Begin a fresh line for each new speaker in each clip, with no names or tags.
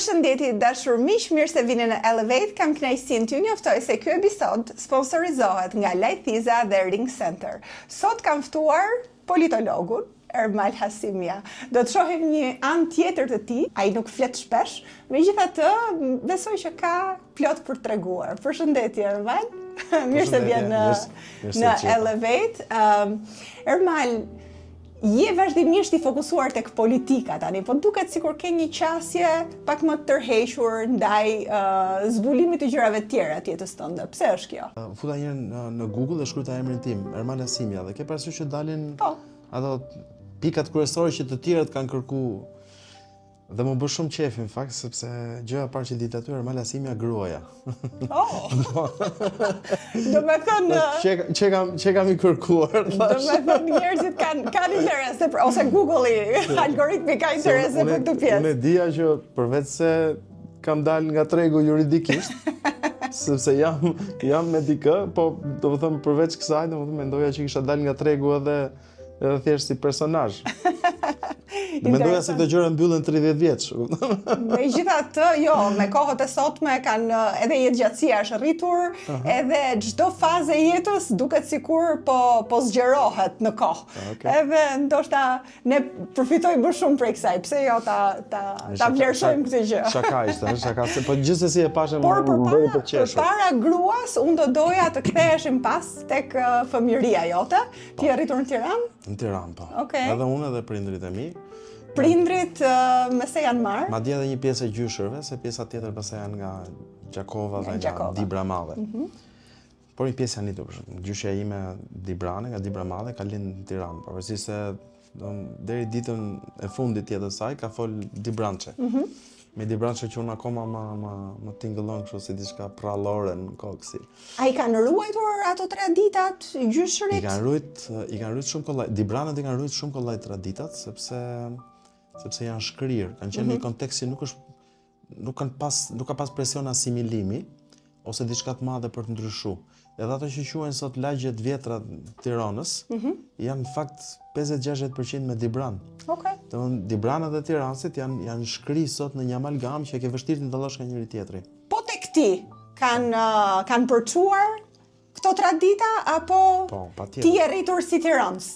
Përshëndetje dashur miq, mirë se vini në Elevate. Kam kënaqësinë t'ju njoftoj se ky episod sponsorizohet nga Lajthiza dhe Ring Center. Sot kam ftuar politologun Ermal Hasimia. Do të shohim një anë tjetër të tij. Ai nuk flet shpesh, megjithatë besoj që ka plot për treguar. Përshëndetje Ermal. Mirë se vjen në Elevate. Ermal, je vazhdimisht i fokusuar tek politika tani, po duket sikur ke një qasje pak më të tërhequr ndaj zbulimit të gjërave të tjera të jetës tënde. Pse është kjo?
Futa një në Google dhe shkruajta emrin tim, Ermal Hasimia, dhe ke parasysh që dalin ato pikat kryesore që të tjerët kanë kërku. Dhe më bë shumë qef, në fakt, sepse gjëja parë që ditë aty Ermal Hasimia gruaja.
Do me thënë...
Që kam i kërkuar.
Do me thënë njerëzit kanë interese, ose Google-i, algoritmi ka interese për këtë pjesë.
Unë e dija që përveç se kam dalë nga tregu juridikisht, sepse jam me dikë, po do të thëmë përveç kësaj, do të thëmë mendoja që kisha dalë nga tregu edhe thjesht si personazh. Mendoja se këto gjëra mbyllen 30 vjeç.
Megjithatë, jo, me kohët e sotme kanë edhe jetëgjatësia është rritur, edhe çdo fazë e jetës duket sikur po zgjerohet në kohë. Edhe ndoshta ne përfitojmë më shumë prej kësaj. Pse jo ta vlerësojmë këtë gjë.
Shaka ishte, shaka. Po gjithsesi e pashëm
përpara gruas, unë do doja të ktheheshim pas tek fëmijëria jote. Ti je rritur në Tiranë?
Në Tiranë, po. Edhe unë edhe prindrit e mi.
Prindrit me se janë marrë?
Madje edhe një pjesë e gjyshërve, se pjesa tjetër pse janë nga Gjakova dhe nga Dibra Madhe. Por një pjesë janë nitur. Gjyshja ime Dibrane, nga Dibra Madhe, ka lind në Tiranë. Pavarësisht se deri ditën e fundit të jetës saj ka fol Dibrançe. Me Dibrançe që unë akoma më tingëllon kështu si diçka prallore në kokë.
A i kanë ruajtur ato traditat gjyshërit?
I kanë ruajtur shumë kollaj. Dibranët i kanë ruajtur shumë kollaj traditat sepse janë shkrirë, kanë qenë në një kontekst që nuk ka pas presion asimilimi ose diçka të madhe për të ndryshuar. Edhe ato që quhen sot lagjet vjetra të Tiranës janë në fakt 50-60% me Dibran. Dibranët dhe Tiranësit janë shkri sot në një amalgam që e ke vështirë të ndallosh nga njëri tjetri.
Po tek ti kanë përçuar këto tradita apo ti je rritur si Tiranës?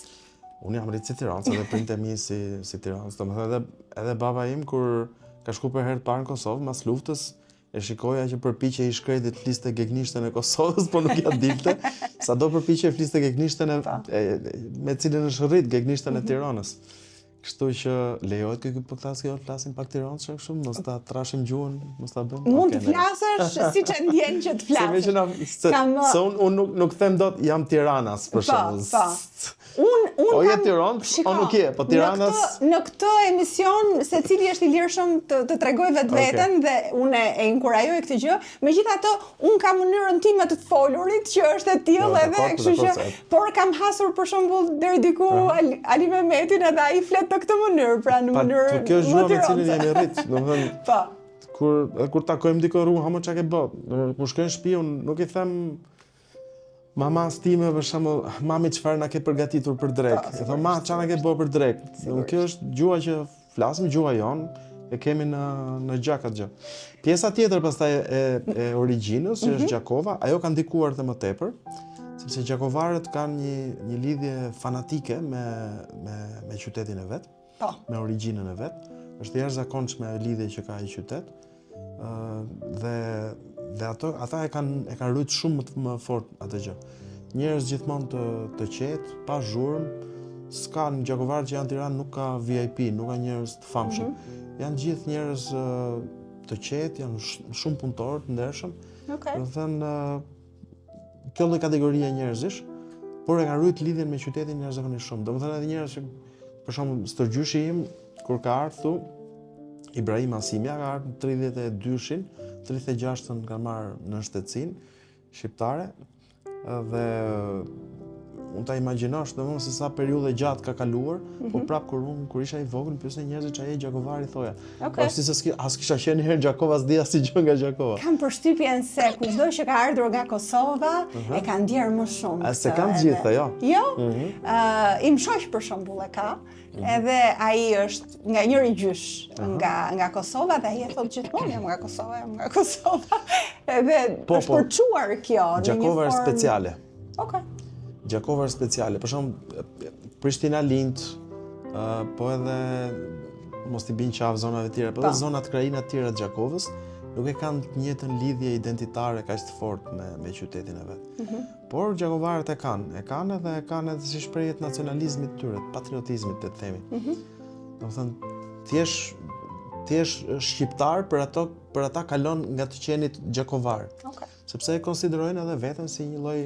Unë jam rritur si Tiranës edhe prindët e mi si Tiranës. Domethënë edhe baba im kur ka shku për herë të parë në Kosovë mas luftës, e shikoja që përpiqej i shkretit fliste gegnishtën e Kosovës, po nuk ja dilte. Sado përpiqej fliste gegnishtën me cilën është rrit gegnishtën e Tiranës. Kështu që lejohet ky podcast që flasim pak Tiranës shumë, mos ta trashim gjuhën, mos ta bëjmë.
Mund të flasësh siç e ndjen që të flasësh.
Se unë nuk them dot jam Tiranas për shembull. O je Tiranë, o nuk je, po Tiranas...
Në këtë emision, secili është i lirshëm të tregoj vetveten dhe unë e inkurajoj këtë gjë. Megjithatë, unë kam mënyrën time të folurit që është e tillë edhe, kështu që, por kam hasur për shembull deri diku Ali Mehmetin edhe ai flet në këtë mënyrë, pra në mënyrë.
Kjo është gjëja me cilën jemi rrit, domethënë. Kur takojmë dikë rrugë, ha më çka ke bë? Kur shkoj në shtëpi, unë nuk i them mamas time për shembull, mami çfarë na ke përgatitur për drek? E them, ma, çfarë na ke bërë për drek? Kjo është gjuha që flasim, gjuha jon, e kemi në gjak atë gjë. Pjesa tjetër pastaj e origjinës, që është Gjakova, ajo ka ndikuar më tepër, sepse gjakovarët kanë një lidhje fanatike me qytetin e vet, me origjinën e vet. Është jashtëzakonshme lidhje që ka ai qytet. Dhe ata e kanë rrit shumë më fort atë gjë. Njerëz gjithmonë të qetë, pa zhurmë, s'ka në gjakovarët që janë Tiranë nuk ka VIP, nuk ka njerëz të famshëm. Janë gjithë njerëz të qetë, janë shumë punëtorë, të ndershëm. Do të thënë kjo lloj kategorie njerëzish, por e kanë rrit lidhjen me qytetin jashtëzakonisht shumë. Domethënë edhe njerëz që për shembull stërgjyshi im kur ka ardhur Ibrahim Hasimia ka ardhur në 32-shin, 36-ën ka marrë në shtetësinë shqiptare dhe unë ta imagjinosh domosdoshmë se sa periudhë gjatë ka kaluar, po prap kur isha i vogël pyesën njerëzit çfarë e Gjakovari thoja. Po si as kisha qenë herë Gjakova, s'di asnjë gjë nga Gjakova.
Kam përshtypjen se kushdo që ka ardhur nga Kosova e ka ndjer më shumë.
Se kanë të gjitha, jo.
Jo? Im shoq për shembull e ka. Edhe ai është nga njëri gjysh nga Kosova dhe ai e thot gjithmonë jam nga Kosova. Edhe është përçuar kjo në një formë.
Gjakova është speciale.
Okej.
Gjakova është speciale. Për shembull Prishtina lind, po edhe mos t'i bin qafë zonave tjera, po edhe zonat krajina të tjera të Gjakovës nuk e kanë të njëjtën lidhje identitare kaq të fortë me qytetin e vet. Por gjakovarët e kanë edhe si shprehje të nacionalizmit të tyre, të patriotizmit të themi. Domethënë ti je shqiptar për ata kalon nga të qenit gjakovar. Sepse e konsiderojnë edhe veten si një lloj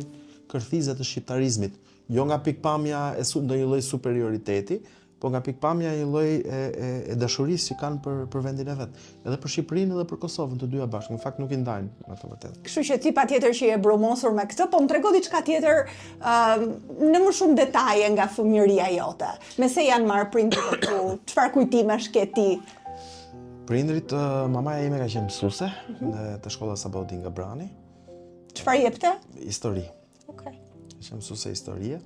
kërthize të shqiptarizmit, jo nga pikpamja e ndonjë lloj superioriteti, po nga pikpamja një lloj e dashurisë që kanë për vendin e vet. Edhe për Shqipërinë edhe për Kosovën, të dyja bashkë. Në fakt nuk i ndajnë ato vërtet.
Kështu që ti patjetër që je brumosur me këtë, po më trego diçka tjetër në më shumë detaje nga fëmijëria jote. Me se janë marrë prindrit e tu, çfarë kujtimesh ke ti?
Prindrit, mamaja ime ka qenë mësuese të shkollës Sabautin nga Brani.
Çfarë jepte?
Histori.
Okej.
Ka qenë mësuese historie.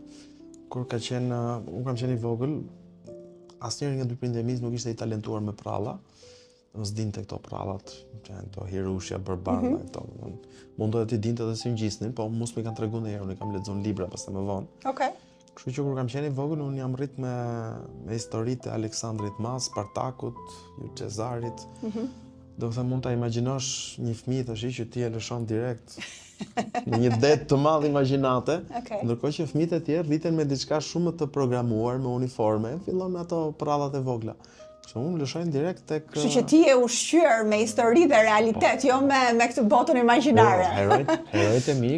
Kur unë kam qenë i vogël, asnjëri nga dy prindërit e mi nuk ishte i talentuar me pralla. Mos dinte këto prallat, këto hirushja, bërbarda, këto. Mundohet të dinte edhe si ngjisnin, po mos më kanë treguar ndonjëherë, unë kam lexuar libra pastaj më vonë.
Okej.
Kështu që kur kam qenë i vogël, unë jam rrit me historitë e Aleksandrit Mas, Spartakut, Julius Cezarit. Do të thënë mund ta imagjinosh një fëmijë tash që ti e lëshon direkt në një det të madh imagjinate, ndërkohë që fëmijët e tjerë rriten me diçka shumë të programuar, me uniforme, fillon me ato prallat e vogla. Kështu unë lëshojnë direkt tek.
Kështu që ti je ushqyer me histori dhe realitet, jo me këtë botën imagjinare.
Herojt e mi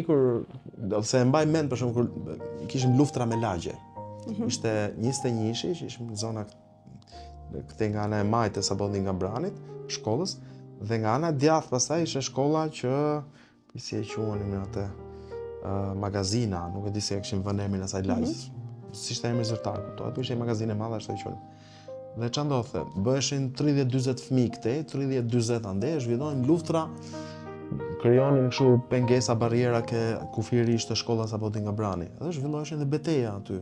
ose e mbaj mend për shembull kur kishim luftra me lagje. Ishte 21-shi që ishim në zona këtej nga ana e Majtës apo nga Branit, shkollës, dhe nga ana djathtë pastaj ishte shkolla që si e quanin me atë magazina, nuk e di se e kishim vënë emrin asaj lagjes. Si ishte emri zyrtar, kuptohet, po ishte një magazinë e madhe ashtu e quanin. Dhe ç'a ndodhte? Bëheshin 30-40 fëmijë këtej, 30-40 ande, zhvillonin luftra, krijonin kështu pengesa, barriera ke kufiri ishte shkolla Sabautin nga Brani. Edhe zhvilloheshin dhe betejë aty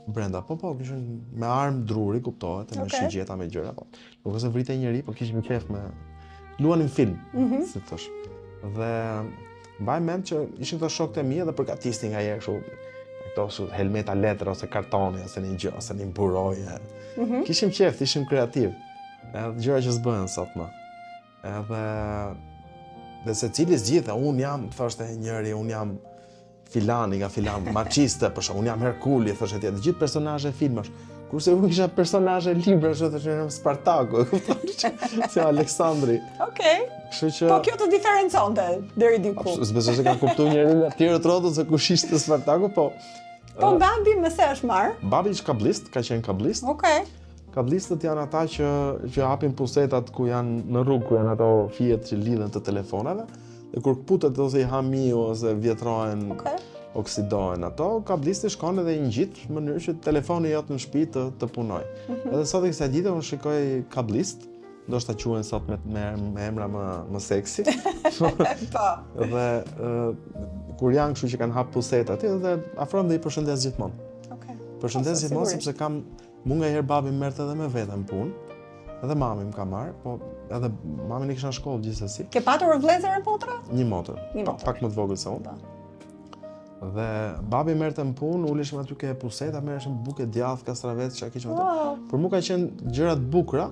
brenda. Po, kishin me armë druri, kuptohet, me shigjeta, me gjëra, po. Nuk ose vritej njëri, po kishim qef me luanim film, si thosh. Dhe mbaj mend që ishin këto shokët e mi dhe përgatisnin nga herë kështu këto helmeta letra ose kartoni ose një gjë ose një buroje. Kishim qef, ishim kreativ. Edhe gjëra që s'bëhen sot më. Edhe secili zgjidhte, unë jam, thoshte njëri, unë jam filani nga filan, machiste, për shkak, unë jam Herkuli, thoshte tjetër, të gjithë personazhe filmash. Kurse unë kisha personazhe libra, thoshte në Spartaku, si Aleksandri.
Okej.
Kështu që
po kjo të diferenconte deri diku.
S'besoj se kanë kuptuar njëri nga tjerë rrotët se kush ishte Spartaku, po.
Po babi më se është marr?
Babi është kablist, ka qenë kablist.
Okej.
Kablistët janë ata që hapin pusetat ku janë në rrugë, ku janë ato fijet që lidhen të telefonave, dhe kur kputet ose i hamiu ose vjetrohen, oksidohen ato, kablisti shkon edhe i ngjit në mënyrë që telefoni jot në shtëpi të punoj. Edhe sot e kësaj dite unë shikoj kablist, ndoshta quhen sot me emra më seksi.
Po.
Dhe kur janë kështu që kanë hap pusetat aty dhe afrohem dhe i përshëndes gjithmonë. Përshëndes gjithmonë sepse kam mu nga herë babi më merrte edhe me vete në punë, edhe mami më ka marrë, po edhe mami në kisha në shkollë gjithsesi.
Ke patur vëllezër e motra?
Një motër, pak më të vogël se unë. Dhe babi merrte në punë, uleshim aty ke puseta, merreshim buke djathtë, kastravec, çka kishim atë. Por mu ka qenë gjëra të bukura,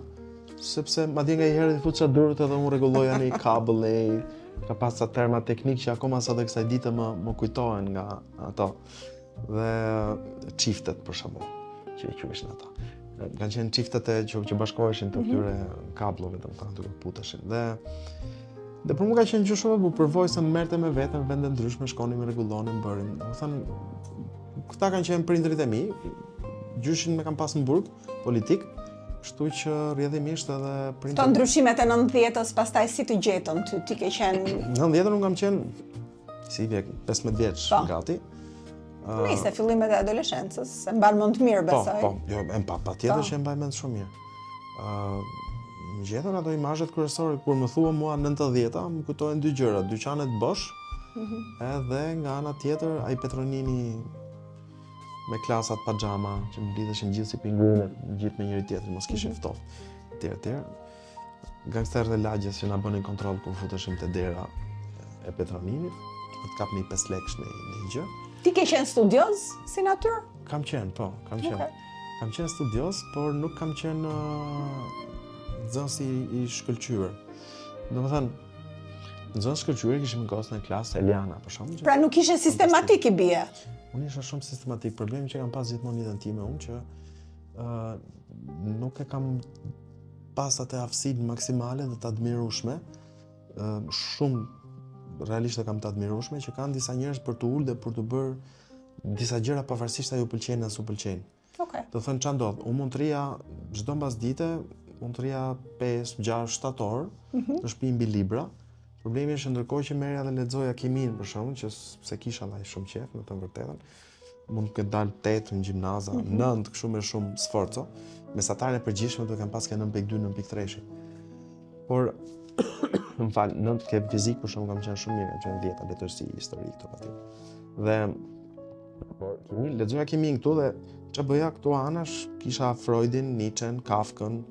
sepse madje nga një herë i fut çadurët edhe unë rregulloja në kabël, ka pas ca terma teknik që akoma sot e kësaj dite më kujtohen nga ato. Dhe çiftet për shembull, që i quheshin ata. Kanë qenë çiftet që bashkoheshin të këtyre kabllove, domethënë aty ku puteshin. Dhe për mua ka qenë gjë shumë e bukur, përvojë se më merrte me veten në vende ndryshme, shkonim, rregullonim, bërim. Domethënë këta kanë qenë prindrit e mi, gjyshin me kanë pas në burg politik, kështu që rrjedhimisht edhe prindrit.
Këto ndryshimet e 90-s pastaj si të gjetën ty? Ti ke qenë
90-ën unë kam qenë si vjek 15 vjeç gati.
Nice, fillimet e adoleshencës, e mban mend mirë besoj.
Po, jo, patjetër që e mbaj mend shumë mirë. Më gjetën ato imazhet kryesore kur më thua mua 90-ta, më kujtojnë dy gjëra, dyqanet Bosch, edhe nga ana tjetër ai Petronini me klasat pajama, që më lidheshin gjithë si pingvinet, gjithë me njëri tjetrin, mos kishin ftoftë, etj. Gangsterët e lagjes që na bënin kontroll kur futeshim te dera e Petroninit, të kapni 5 lekësh në një gjë.
Ti ke qenë studioz si natyrë?
Kam qenë, po, kam qenë.
Okay.
Kam qenë studioz, por nuk kam qenë nxënës i shkëlqyer. Domethënë, nxënës shkëlqyer kishim gosën e klasë Eliana, për shembull.
Pra nuk ishe sistematik i bie.
Unë isha shumë sistematik. Problemi që kam pas gjithmonë jetën time unë që nuk e kam pas atë aftësinë maksimale dhe të admirueshme, shumë realisht e kam të admirueshme që kanë disa njerëz për të ulë dhe për të bërë disa gjëra pavarësisht ajo pëlqejnë apo pëlqejnë.
Okay.
Do thënë ç'a ndodh, unë mund të rria çdo mbas dite, mund të rria 5, 6, 7 orë në shtëpi mbi libra. Problemi është ndërkohë që merrja dhe lexoja kimin për shkakun që se kisha ndaj shumë qejf në të vërtetën. Mund të dal 8 në gjimnaza, 9 kështu me shumë sforco. Mesataren e përgjithshme do të kam pas ke 9.2, 9.3. Por më fal, 9 ke fizik për shkakun kam qenë shumë mirë, kam qenë 10 letërsi, histori këto patjetër. Dhe por kimi, lexoja kimin këtu dhe ç'a bëja këtu anash, kisha Freudin, Nietzschen, Kafkën,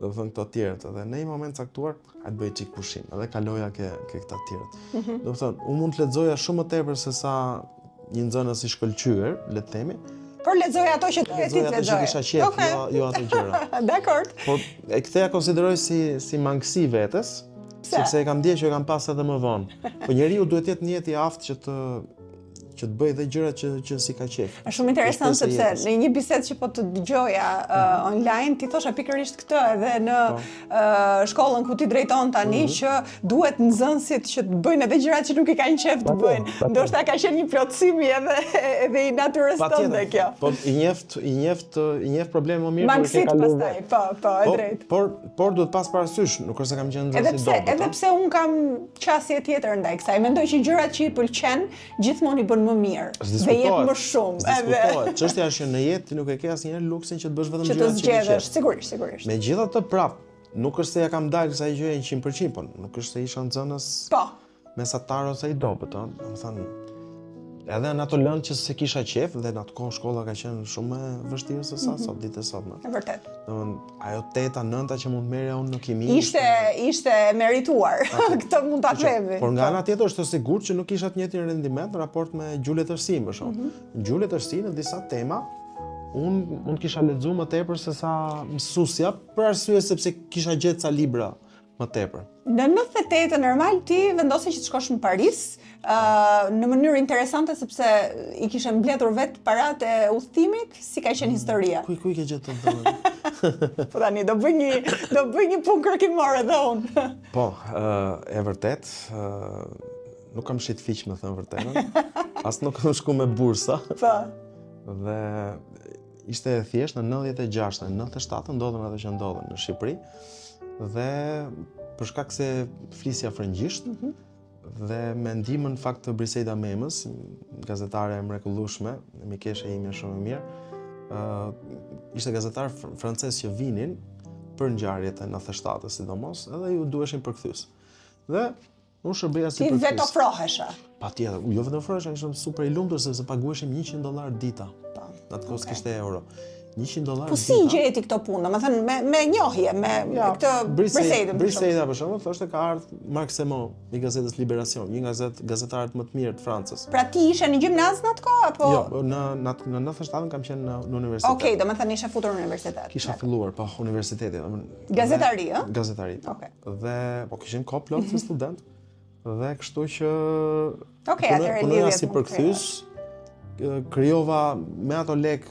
do të thënë këto tjerët, dhe në një moment caktuar hajtë bëj çik pushim, edhe kaloja ke këta tjerët. Do të thënë, unë mund të lexoja shumë më tepër se sa një nxënës i shkëlqyer, le të themi.
Por lexoja ato që doje ti të lexoje.
Lexoja ato që kisha qejf, jo ato gjëra.
Dakor.
Por e ktheja konsideroj si mangësi vetes, sepse e kam ndjekur që e kam pas edhe më vonë. Po njeriu duhet të jetë në jetë i aftë që të bëj dhe gjëra që si ka qejf.
Është shumë interesant sepse në një bisedë që po të dëgjoja online, ti thosha pikërisht këtë edhe në shkollën ku ti drejton tani që duhet nxënësit që të bëjnë edhe gjërat që nuk i kanë qejf të bëjnë. Ndoshta ka qenë një plotësimi edhe i natyrës tënde kjo.
Po i njeh problemin më mirë
kur e ke kaluar. Po, e drejtë.
Por duhet pas parasysh, nuk është se kam qenë nxënës i dobët.
Edhe pse un kam qasje tjetër ndaj kësaj. Mendoj që gjërat që i pëlqen gjithmonë i bën më mirë dhe jep më shumë.
Diskutohet. Çështja është që në jetë ti nuk e ke asnjëherë luksin që të bësh vetëm gjëra
që të zgjedhësh, sigurisht.
Megjithatë prap, nuk është se ja kam dalë kësaj gjëje 100%, po nuk është se isha nxënës mesatar ose i dobët, domethënë edhe në ato lëndë që se kisha qef dhe në atë kohë shkolla ka qenë shumë e vështirë se sa sot, ditë e sotme.
E vërtet.
Ajo 8-a, 9-a që mund merja unë në kimi.
Ishte merituar, këtë mund ta themi.
Por nga ana tjetër është sigurt që nuk kisha të njëjtin rendiment në raport me Gjule Tërsin, për shkak. Gjule Tërsin në disa tema unë mund kisha lexuar më tepër se sa mësuesja, për arsye sepse kisha gjetur ca libra më tepër.
Në 98 normal ti vendose që të shkosh në Paris, në mënyrë interesante sepse i kishe mbledhur vetë paratë e udhëtimit, si ka qenë historia.
Ku i ke gjetur këtë?
Po tani do bëj një punë kërkimore edhe unë.
Po, e vërtet, nuk kam shit fiq me thënë vërtetën. As nuk kam shku me bursa.
Po.
Dhe ishte e thjesht në 96, në 97 ndodhen ato që ndodhen në Shqipëri. Dhe për shkak se flisja frëngjisht dhe me ndihmën fakt të Briseida Memës, gazetare e mrekullueshme, mikeshe ime shumë e mirë, ishte gazetar francez që vinin për ngjarjet e 97-s sidomos, edhe ju duheshin përkthyes. Dhe unë shërbeja si përkthyes.
Ti vetë ofrohesha.
Patjetër, jo vetëm ofrohesha, ishim super i lumtur sepse paguheshim $100 dita. Në atë kohë kishte euro. $100
po si gjeti ti këto punë, domethënë me njohje, me këtë Briseidën.
Briseida për shembull thoshte ka ardhur Marc Semon i gazetës Libération, një gazetarët më të mirë të Francës.
Pra ti ishe në gjimnaz në atë kohë apo?
Jo, në 97 kam qenë në universitet.
Okej, domethënë ishe futur në universitet.
Kisha filluar po universiteti,
gazetari, ëh?
Gazetari.
Okej.
Dhe po kishim kohë plot si student. Dhe kështu që
punoja
si përkthyes, krijova me ato lek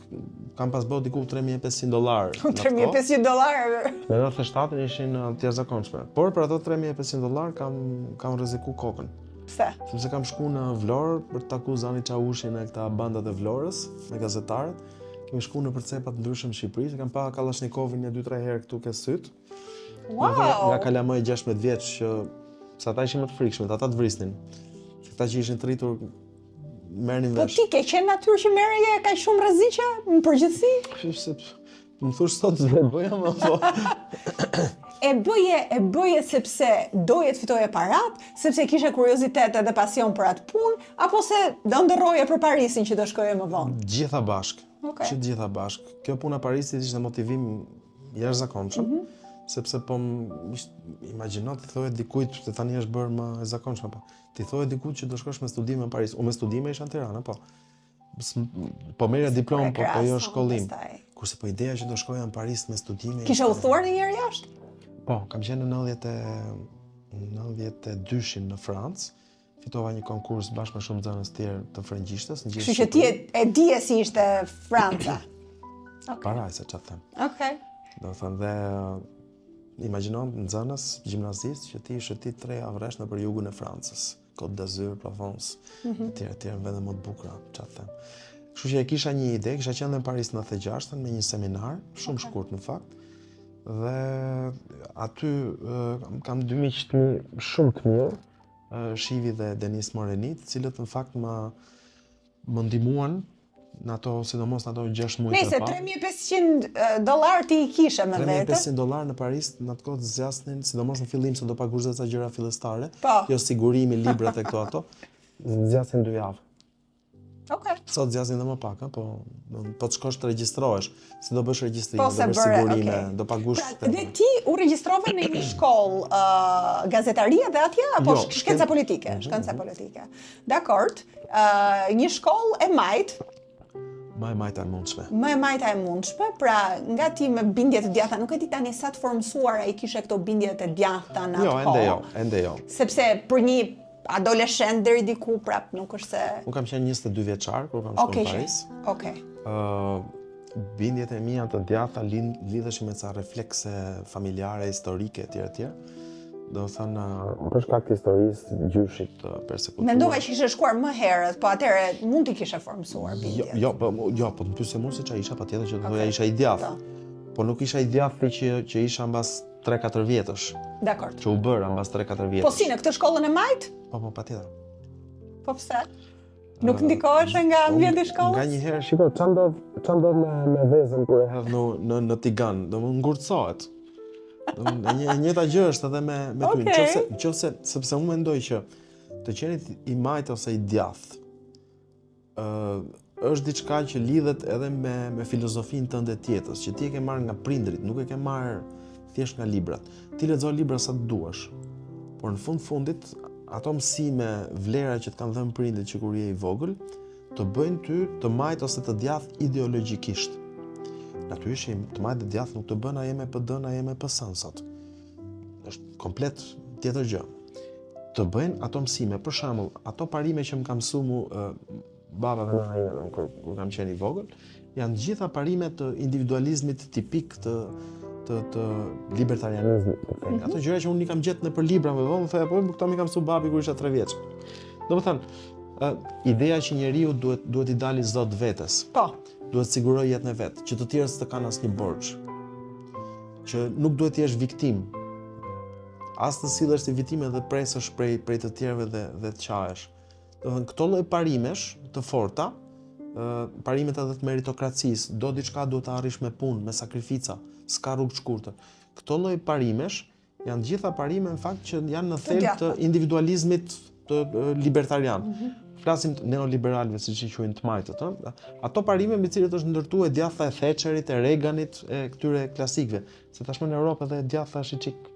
kam pas bërë diku $3.500.
$3.500?
Në 97 ishin të jashtëzakonshme. Por për ato $3.500 kam rreziku kokën.
Pse?
Sepse kam shku në Vlorë për të taku Zani Çaushin e këta bandat e Vlorës me gazetarët. Kemi shku në përcepa të ndryshëm në Shqipëri, kam pa Kalashnikovin 2-3 herë këtu ke syt.
Wow!
Nga Kalamaj 16 vjeç që sa ata ishin më të frikshëm, ata të vrisnin. Ata që ishin të rritur merrnin
Po
vesh.
ti ke qenë natyrë që merreje kaq shumë rreziqe në përgjithësi?
Se më thosh sot se bëja më po.
E bëje sepse doje të fitoje parat, sepse kishe kuriozitet edhe pasion për atë punë, apo se do ndërroje për Parisin që do shkoje më vonë?
Gjitha bashk.
Okej.
Që gjitha bashk. Kjo puna Parisit ishte motivim jashtëzakonshëm, sepse po imagjino ti thoje dikujt se tani është bërë më e zakonshme, po. Ti thoje dikujt që do shkosh me studime në Paris. Unë me studime isha në Tiranë, po. Po merja diplomë, po jo shkollim. Kurse po ideja që do shkoja në Paris me studime.
Kishe udhëtuar ndonjëherë jashtë?
Po, kam qenë në 92-shin në Francë. Fitova një konkurs bashkë me shumë nxënës tjerë të frëngjishtës.
Kështu që ti e dije si ishte Franca.
Paraj se çfarë them.
Okej.
Do thënë dhe imagjino nxënës gjimnazist që ti shëtit 3 javë nëpër jugun e Francës. Côte d'Azur, Provence, etj, vende më të bukura, çfarë them. Kështu që e kisha një ide, kisha qenë në Paris në 96-ën me një seminar, shumë shkurt në fakt. Dhe aty kam dy miq shumë të mirë, Shivi dhe Denis Morenit, të cilët në fakt më ndihmuan në ato, sidomos në ato 6 muaj
Nëse
të parë.
$3.500 ti i kishe me vete.
$3.500 në Paris në atë kohë zgjasnin, sidomos në fillim se do paguash disa gjëra fillestare,
Po.
jo sigurimi, librat e këto ato. Zgjasin 2 javë.
Okej.
Sot zgjasin dhe më pak, po të shkosh të regjistrohesh, se do bësh regjistrime,
Po,
do
se
bësh
bëre,
sigurime,
okay.
do pagush.
Pra, dhe ti u regjistrove në një shkollë gazetarie dhe atje, apo
Jo,
shkenca politike? Shkenca politike. Dakord. Një shkollë e majtë,
Më e majta e mundshme.
më e majta e mundshme, pra nga ti me bindje të djatha, nuk e di tani sa të formësuar ai kishe këto bindje të djatha në atë
Jo,
kohë.
ende jo.
Sepse për një adoleshent deri diku prap nuk është se...
Unë kam qenë 22 vjeçar kur kam shkuar në Paris.
Okej.
Bindjet e mia të djatha lidheshin me ca reflekse familjare, historike etj. Do thënë për shkak të historisë gjyshit të përsekutuar.
Mendova që kishe shkuar më herët, po atëherë mund t'i kishe formësuar bindjet.
Jo, po të pyesë mua se çfarë isha, patjetër që do isha i djathtë. Po nuk isha i djathtë që isha mbas 3-4 vjetësh.
Dakor.
Që u bëra mbas 3-4 vjetësh.
Po si në këtë shkollën e majt?
Po, patjetër.
Po pse? Nuk ndikohesh nga ambienti i shkollës?
Nganjëherë, shiko, ç'a ndodh me vezën kur e hedh në tigan, do më ngurtësohet. E njëjta gjë është edhe me ty. Nëse sepse unë mendoj që të qenit i majt ose i djathtë është diçka që lidhet edhe me filozofinë tënde të jetës, që ti e ke marrë nga prindrit, nuk e ke marrë thjesht nga librat. Ti lexo libra sa të duash, por në fundit ato mësime, vlera që të kanë dhënë prindrit që kur je i vogël, të bëjnë ty të majt ose të djathtë ideologjikisht. Natyrisht, të majt të djathtë nuk të bën a je me PD-n, a je me PS-n sot. Është komplet tjetër gjë. Të bëjnë ato mësime, për shembull, ato parime që më ka mësuar mua baba dhe nëna ime kur kam qenë i vogël, janë gjitha parime të individualizmit tipik të libertarianizmit. Ato gjëra që unë i kam gjetë nëpër libra me vonë, thoya po këto më ka mësuar babi kur isha 3 vjeç. Domethënë, ideja që njeriu duhet i dalë zot vetes.
Po.
Duhet siguroj jetën e vet, që të tjerët s'të kanë asnjë borxh. Që nuk duhet të jesh viktim. As të sillesh si viktim dhe presësh prej të tjerëve dhe të qahesh. Domethënë këto lloj parimesh të forta, parimet edhe të meritokracisë, do diçka duhet të arrish me punë, me sakrifica, s'ka rrugë të shkurtër. Këto lloj parimesh janë gjitha parime në fakt që janë në thelb të individualizmit të libertarian. Flasim të neoliberalëve, siç i quajnë të majtët, ato parime me të cilët është ndërtuar djatha e Thatcherit, e Reaganit, e këtyre klasikëve, se tashmë në Europë edhe djatha është çik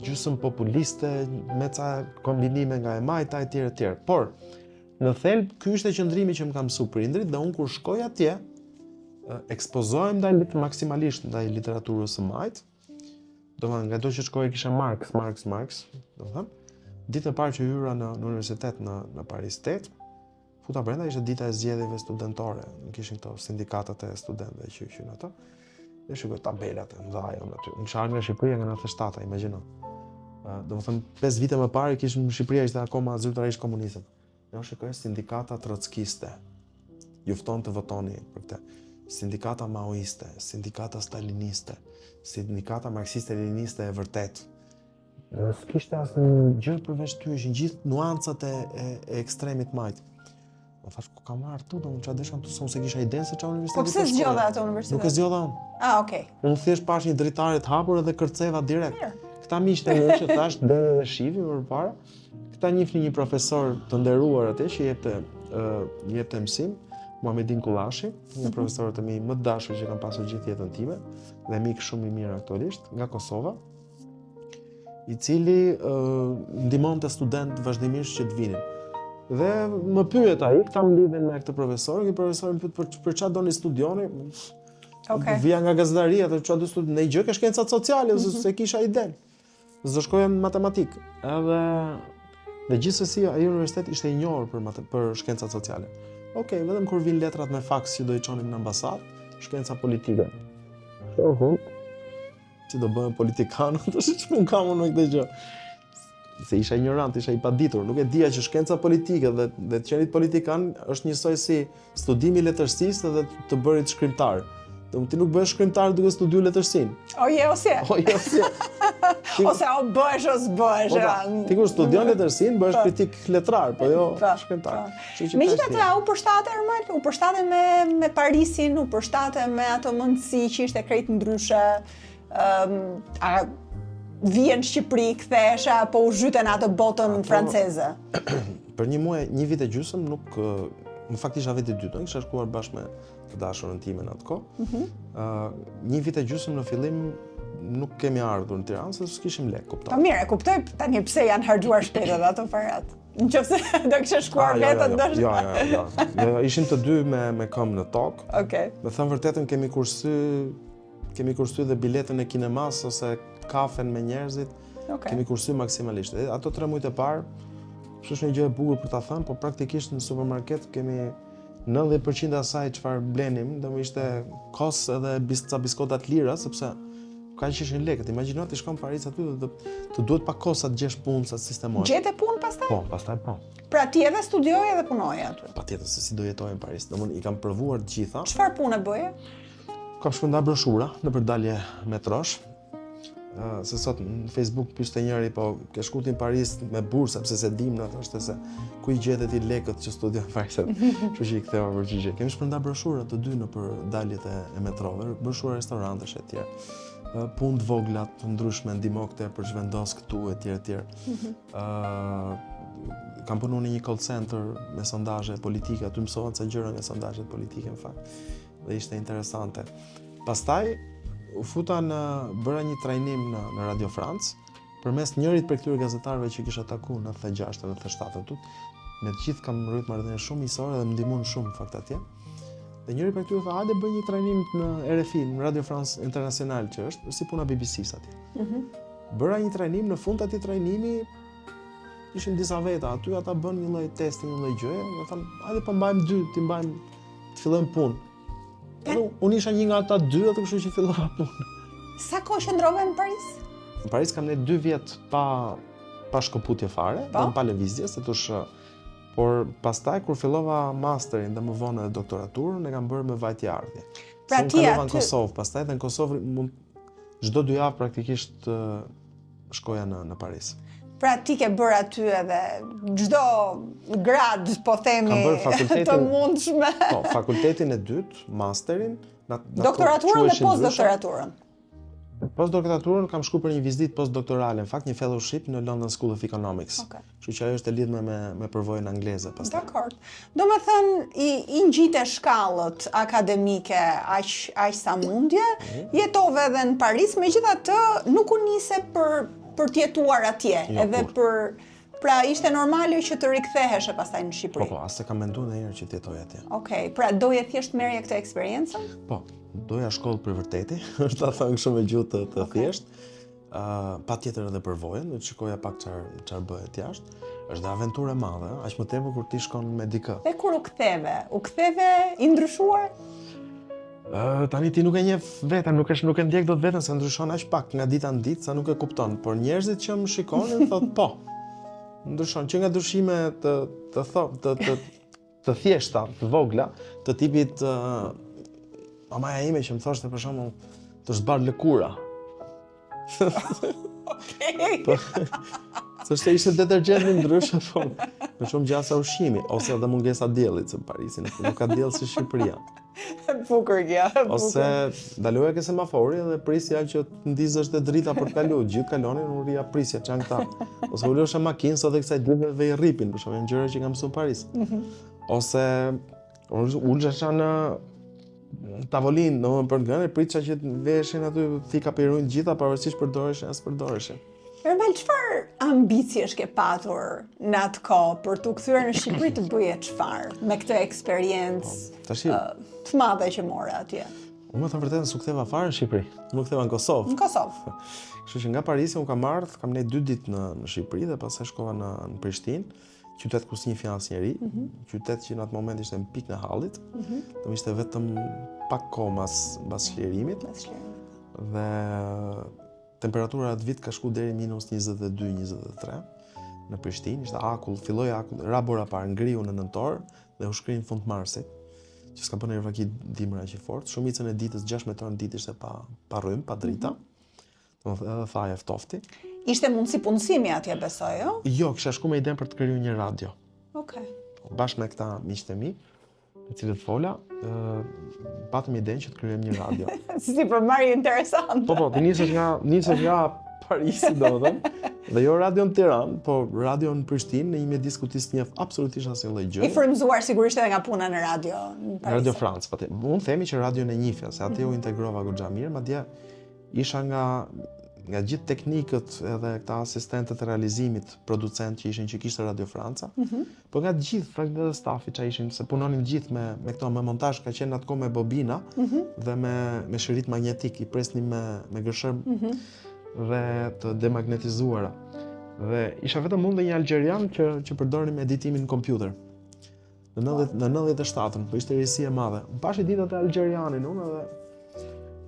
gjysmë populiste, me ca kombinime nga e majta etj. Por në thelb ky ishte qëndrimi që më ka mësuar prindrit dhe unë kur shkoj atje, ekspozohem maksimalisht ndaj literaturës së majt. Domethënë nga ato që shkoj kisha Marx, domethënë. Ditën e parë që hyra në universitet në Paris 8, futa brenda, ishte dita e zgjedhjeve studentore. Nuk kishin këto sindikatat e studentëve që ishin ato. Dhe shikoj tabelat e mëdha aty. Unë kisha nga Shqipëria nga 97, imagjino. Domethënë 5 vite më parë kishim në Shqipëri ishte akoma zyrtarisht komuniste. Ne shikoj sindikata trockiste. Ju fton të votoni për këtë. Sindikata maoiste, sindikata staliniste, sindikata marksiste-leniniste e vërtet. S'kishte asë gjë përveç ty, ishin gjithë nuancat e ekstremit majt. Më thash, ku kam marrë tu, unë qa desha tu, se kisha iden se qa universiteti.
Po pse zgjodha atë universitet?
Nuk e zgjodha unë.
Okej.
Unë thjesht pash një dritare të hapur edhe kërceva direkt. Këta miqtë e që thash, deri dhe shivi përpara. Këta njihnin një profesor të nderuar atje që jepte mësim, Muhamedin Kullashi, një profesor të mi më të dashur që kam pasur gjithë jetën time dhe mik shumë i mirë aktualisht nga Kosova, i cili ndihmonte studentë vazhdimisht që të vinin. Dhe më pyet ai, këta më lidhen me këtë profesor, ky profesor më pyet për çfarë doni studioni. Vija nga gazetaria, dhe çfarë do studioni? Në gjë ke shkencat sociale, se kisha iden. Do shkoja në matematik. Dhe gjithsesi ai universitet ishte i njohur për shkencat sociale. Okej, vetëm kur vin letrat me faks që do i çonim në ambasadë, shkenca politike. Që do bëhen politikanë, të ç'pun kam unë me këtë gjë. Se isha ignorant, isha i paditur, nuk e dija që shkenca politike dhe të qenit politikan është njësoj si studimi letërsisë dhe të bërit shkrimtar. Ti nuk bëhesh shkrimtar duke studiuar letërsinë.
Ose. Ose o bëhesh o s'bëhesh.
Ti kur studion letërsinë bëhesh kritik letrar, po jo shkrimtar.
Megjithatë u përshtate Ermal, u përshtate me Parisin, u përshtate me ato mundësi që ishte krejt ndryshe. Vjen në Shqipëri, kthehesha, apo u zhyten atë botën franceze?
Për një muaj, një vit e gjysmë, nuk... Në fakt isha viti dytë, kisha shkuar bashkë me të dashurën time në atë kohë. Një vit e gjysmë në fillim nuk kemi ardhur në Tiranë, se s'kishim lek, kuptoj.
Po mirë, e kuptoj tani pse janë harxuar shpejt edhe ato parat. Nëse do kishe shkuar vetëm ndoshta.
Jo, ishin të dy me këmbë në tokë.
Okej.
Me thënë vërtetën kemi kursy dhe biletën e kinemas ose kafen me njerëzit. Kemi kursy maksimalisht. Ato 3 muajt e parë, është një gjë e bukur për ta thënë, po praktikisht në supermarket kemi 90% asaj çfarë blenim, do më ishte kos edhe ca biskota të lira, sepse ka që ishin lekët. Imagjino ti shkon në Paris aty dhe të duhet pa kosa të gjesh punë, sa të sistemohesh.
Gjete punë pastaj?
Po, pastaj po.
Pra ti edhe studioje edhe punoje aty?
Patjetër, se si do jetoj në Paris. Domthonë i kam provuar të gjitha.
Çfarë pune bëje?
Kam shpërndar broshura në përdalje metrosh. Se sot në Facebook pyeste njëri, po ke shkuar në Paris me bursa, pse se dim në thoshte se ku i gjetet i lekët që studion në Paris. Kështu që i ktheva përgjigje. Kemi shpërndar broshura të dy në përdaljet e metrove, broshura restorantesh e tjerë. Punë të vogla të ndryshme, ndihmokte për zhvendos këtu etj. Kam punuar në një call center me sondazhe politike, aty mësova ca gjëra nga sondazhet politike në fakt. Dhe ishte interesante. Pastaj u futa bëra një trajnim në Radio France, përmes njërit për këtyre gazetarëve që kisha takuar në 96 dhe 97 aty. Me të gjithë kam rrit marrëdhënie shumë miqësore dhe më ndihmuan shumë në fakt atje. Dhe njëri për këtyre tha, hajde bëj një trajnim në RFI, në Radio France International që është, si puna BBC-s atje. Bëra një trajnim, në fund atij trajnimi ishin disa veta, aty ata bën një lloj testi, një lloj gjëje, më thanë, hajde po mbajmë 2, të fillojmë punë. Unë isha një nga ata 2, atë kështu që fillova punë.
Sa kohë qëndrove në Paris?
Në Paris kam ne 2 vjet pa shkëputje fare, pa lëvizje, se thosh, por pastaj kur fillova masterin dhe më vonë edhe doktoraturën, e kam bërë me vajtje ardhje.
Pra ti
kalova në Kosovë, pastaj dhe në Kosovë çdo 2 javë praktikisht shkoja në Paris.
Pra ti ke bërë aty edhe çdo grad, po themi, të mundshme.
Po, fakultetin e dytë, masterin,
doktoraturën dhe postdoktoraturën.
Postdoktoraturën kam shkuar për një vizitë postdoktorale, në fakt një fellowship në London School of Economics. Kështu që ajo është e lidhur me përvojën angleze pastaj.
Dakor. Domethënë i ngjite shkallët akademike aq sa mundje, jetove edhe në Paris, megjithatë nuk u nise për të jetuar atje, edhe pra ishte normale që të rikthehesh pastaj në Shqipëri.
Po, as se kam menduar ndonjëherë që të jetoj atje.
Okej, pra doje thjesht merrje këtë eksperiencën?
Po, doja shkollë për vërteti, është ta thënë kështu me gjuhë të thjeshtë. Patjetër edhe përvojën, do të shikoja pak çfarë bëhet jashtë. Është dhe aventurë e madhe, aq më tepër kur ti shkon me dikë.
E kur u ktheve i ndryshuar?
Tani ti nuk e njeh veten, nuk e ndjek dot veten se ndryshon aq pak nga dita në ditë sa nuk e kupton, por njerëzit që më shikonin thotë po. Ndryshon që nga dyshime të thjeshta, të vogla, të tipit mamaja ime që më thoshte për shembull të zbar lëkura. S'është ishte detergjent ndryshe, po më shumë gjasa ushqimi, ose edhe mungesa diellit në Parisin, nuk ka diell si Shqipëria.
Bukur kjo.
Ose daloja ke semafori dhe prisja që të ndizësh të drita për të kaluar, gjithë kalonin, unë rria prisja çan këta. Ose ulosha makinë sot dhe kësaj ditëve dhe i rripin, për shkak të gjëra që kam mësuar në Paris. Ose ulesha në tavolinë, domethënë për ngënë, pritja që veshin aty thika pirujnë gjitha pavarësisht përdoreshin as përdoreshin.
Normal, çfarë ambiciesh ke patur në atë kohë për t'u kthyer në Shqipëri të bëje çfarë me këtë eksperiencë të madhe që more atje?
Unë më të vërtetën s'u ktheva fare në Shqipëri, unë u ktheva në Kosovë.
Në Kosovë.
Kështu që nga Parisi unë kam ne 2 ditë në Shqipëri dhe pastaj shkova në Prishtinë, qytet ku s'njihej asnjëri, qytet që në atë moment ishte në pikë në hallit, do ishte vetëm pak kohë mbas shlirimit. Dhe temperatura atë vit ka shku deri -22-23 në Prishtinë, ishte akull, filloi akull, rabora parë ngriu në nëntor dhe u shkri në fund marsit, që s'ka bën ervaki dimra që fort. Shumicën e ditës 16 orë në ditë ishte pa rrym, pa drita. Domethënë edhe thaja ftofti.
Ishte mundësi punësimi atje, besoj, jo?
Jo, kisha shku me idenë për të krijuar një radio.
Okej.
Bashkë me këta miqtë e mi, me cilët fola, patëm idenë që të krijojmë një radio.
Si përmarrje interesante.
Po, të nisesh nga Parisi, domethënë, dhe jo radio në Tiranë, po radio në Prishtinë, në një mjet diskutis të njeh absolutisht asnjë lloj gjë.
I frymzuar sigurisht edhe nga puna në radio në Paris.
Radio France, patë. Unë themi që radion e njihja, se atje u integrova goxha mirë, madje isha nga gjithë teknikët edhe këta asistentët e realizimit, producent që ishin që kishte Radio Franca, po nga gjithë faktë stafi që ishin, se punonin gjithë me këto, me montazh, ka qenë atko me bobina dhe me shërit magnetik, i presnin me gërshërm dhe të demagnetizuara. Dhe isha vetëm unë dhe një algjerian që përdornim editimin në kompjuter. Në 97-ën, po ishte risi e madhe. Më pashi ditët e algjerianin unë dhe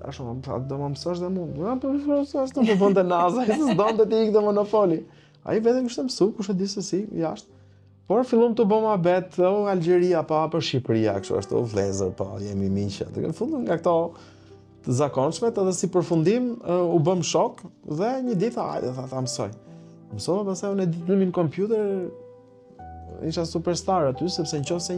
do më mësosh dhe mund. Po mësosh të më bënte naza, s'donte ti ikte monopoli. Ai vetëm kishte mësuar, kush e di se si, jashtë. Por fillom të bëma bet, Algjeria pa për Shqipëria, kështu ashtu vlezër, pa jemi miqë. Në fund nga këto të zakonshmet, edhe si përfundim u bëm shok dhe një ditë hajde ta mësoj. Mësova pastaj unë editimin në kompjuter, isha superstar aty sepse nëse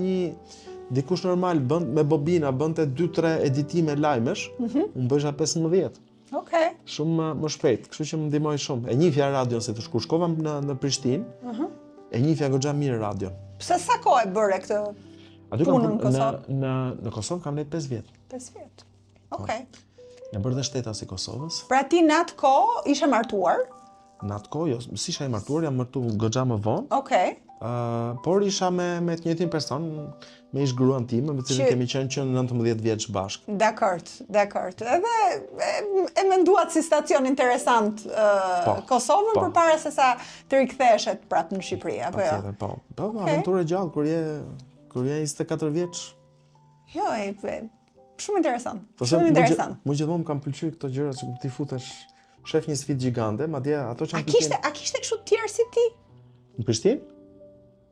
dikush normal me bobina bënte 2-3 editime lajmesh, unë bësha 15.
Okej.
Shumë më shpejt, kështu që më ndihmoi shumë. E njihja radion se të shkova në Prishtinë. E njihja goxha mirë radion.
Pse sa kohë e bëre këtë?
Aty në Kosovë kam nejt 5 vjet.
5 vjet. Okej.
Jam bërë dhe shtetas i Kosovës.
Pra ti në atë kohë ishe martuar?
Në atë kohë, jo, si isha i martuar, jam martuar goxha më vonë.
Okej.
Por isha me të njëjtin person, me ish gruan time, me cilën kemi qenë që 19 vjeç bashkë.
Dakord. Edhe e menduat si stacion interesant Kosovën përpara se sa të riktheshet prapë në Shqipëri, apo jo?
Po, aventurë gjallë kur je 24 vjeç.
Jo, shumë interesant. Shumë interesant.
Mu gjithmonë më kam pëlqyer këto gjëra që ti futesh shef një sfidë gjigante, madje ato që më
A kishte kështu të tjerë si ti?
Në Prishtinë?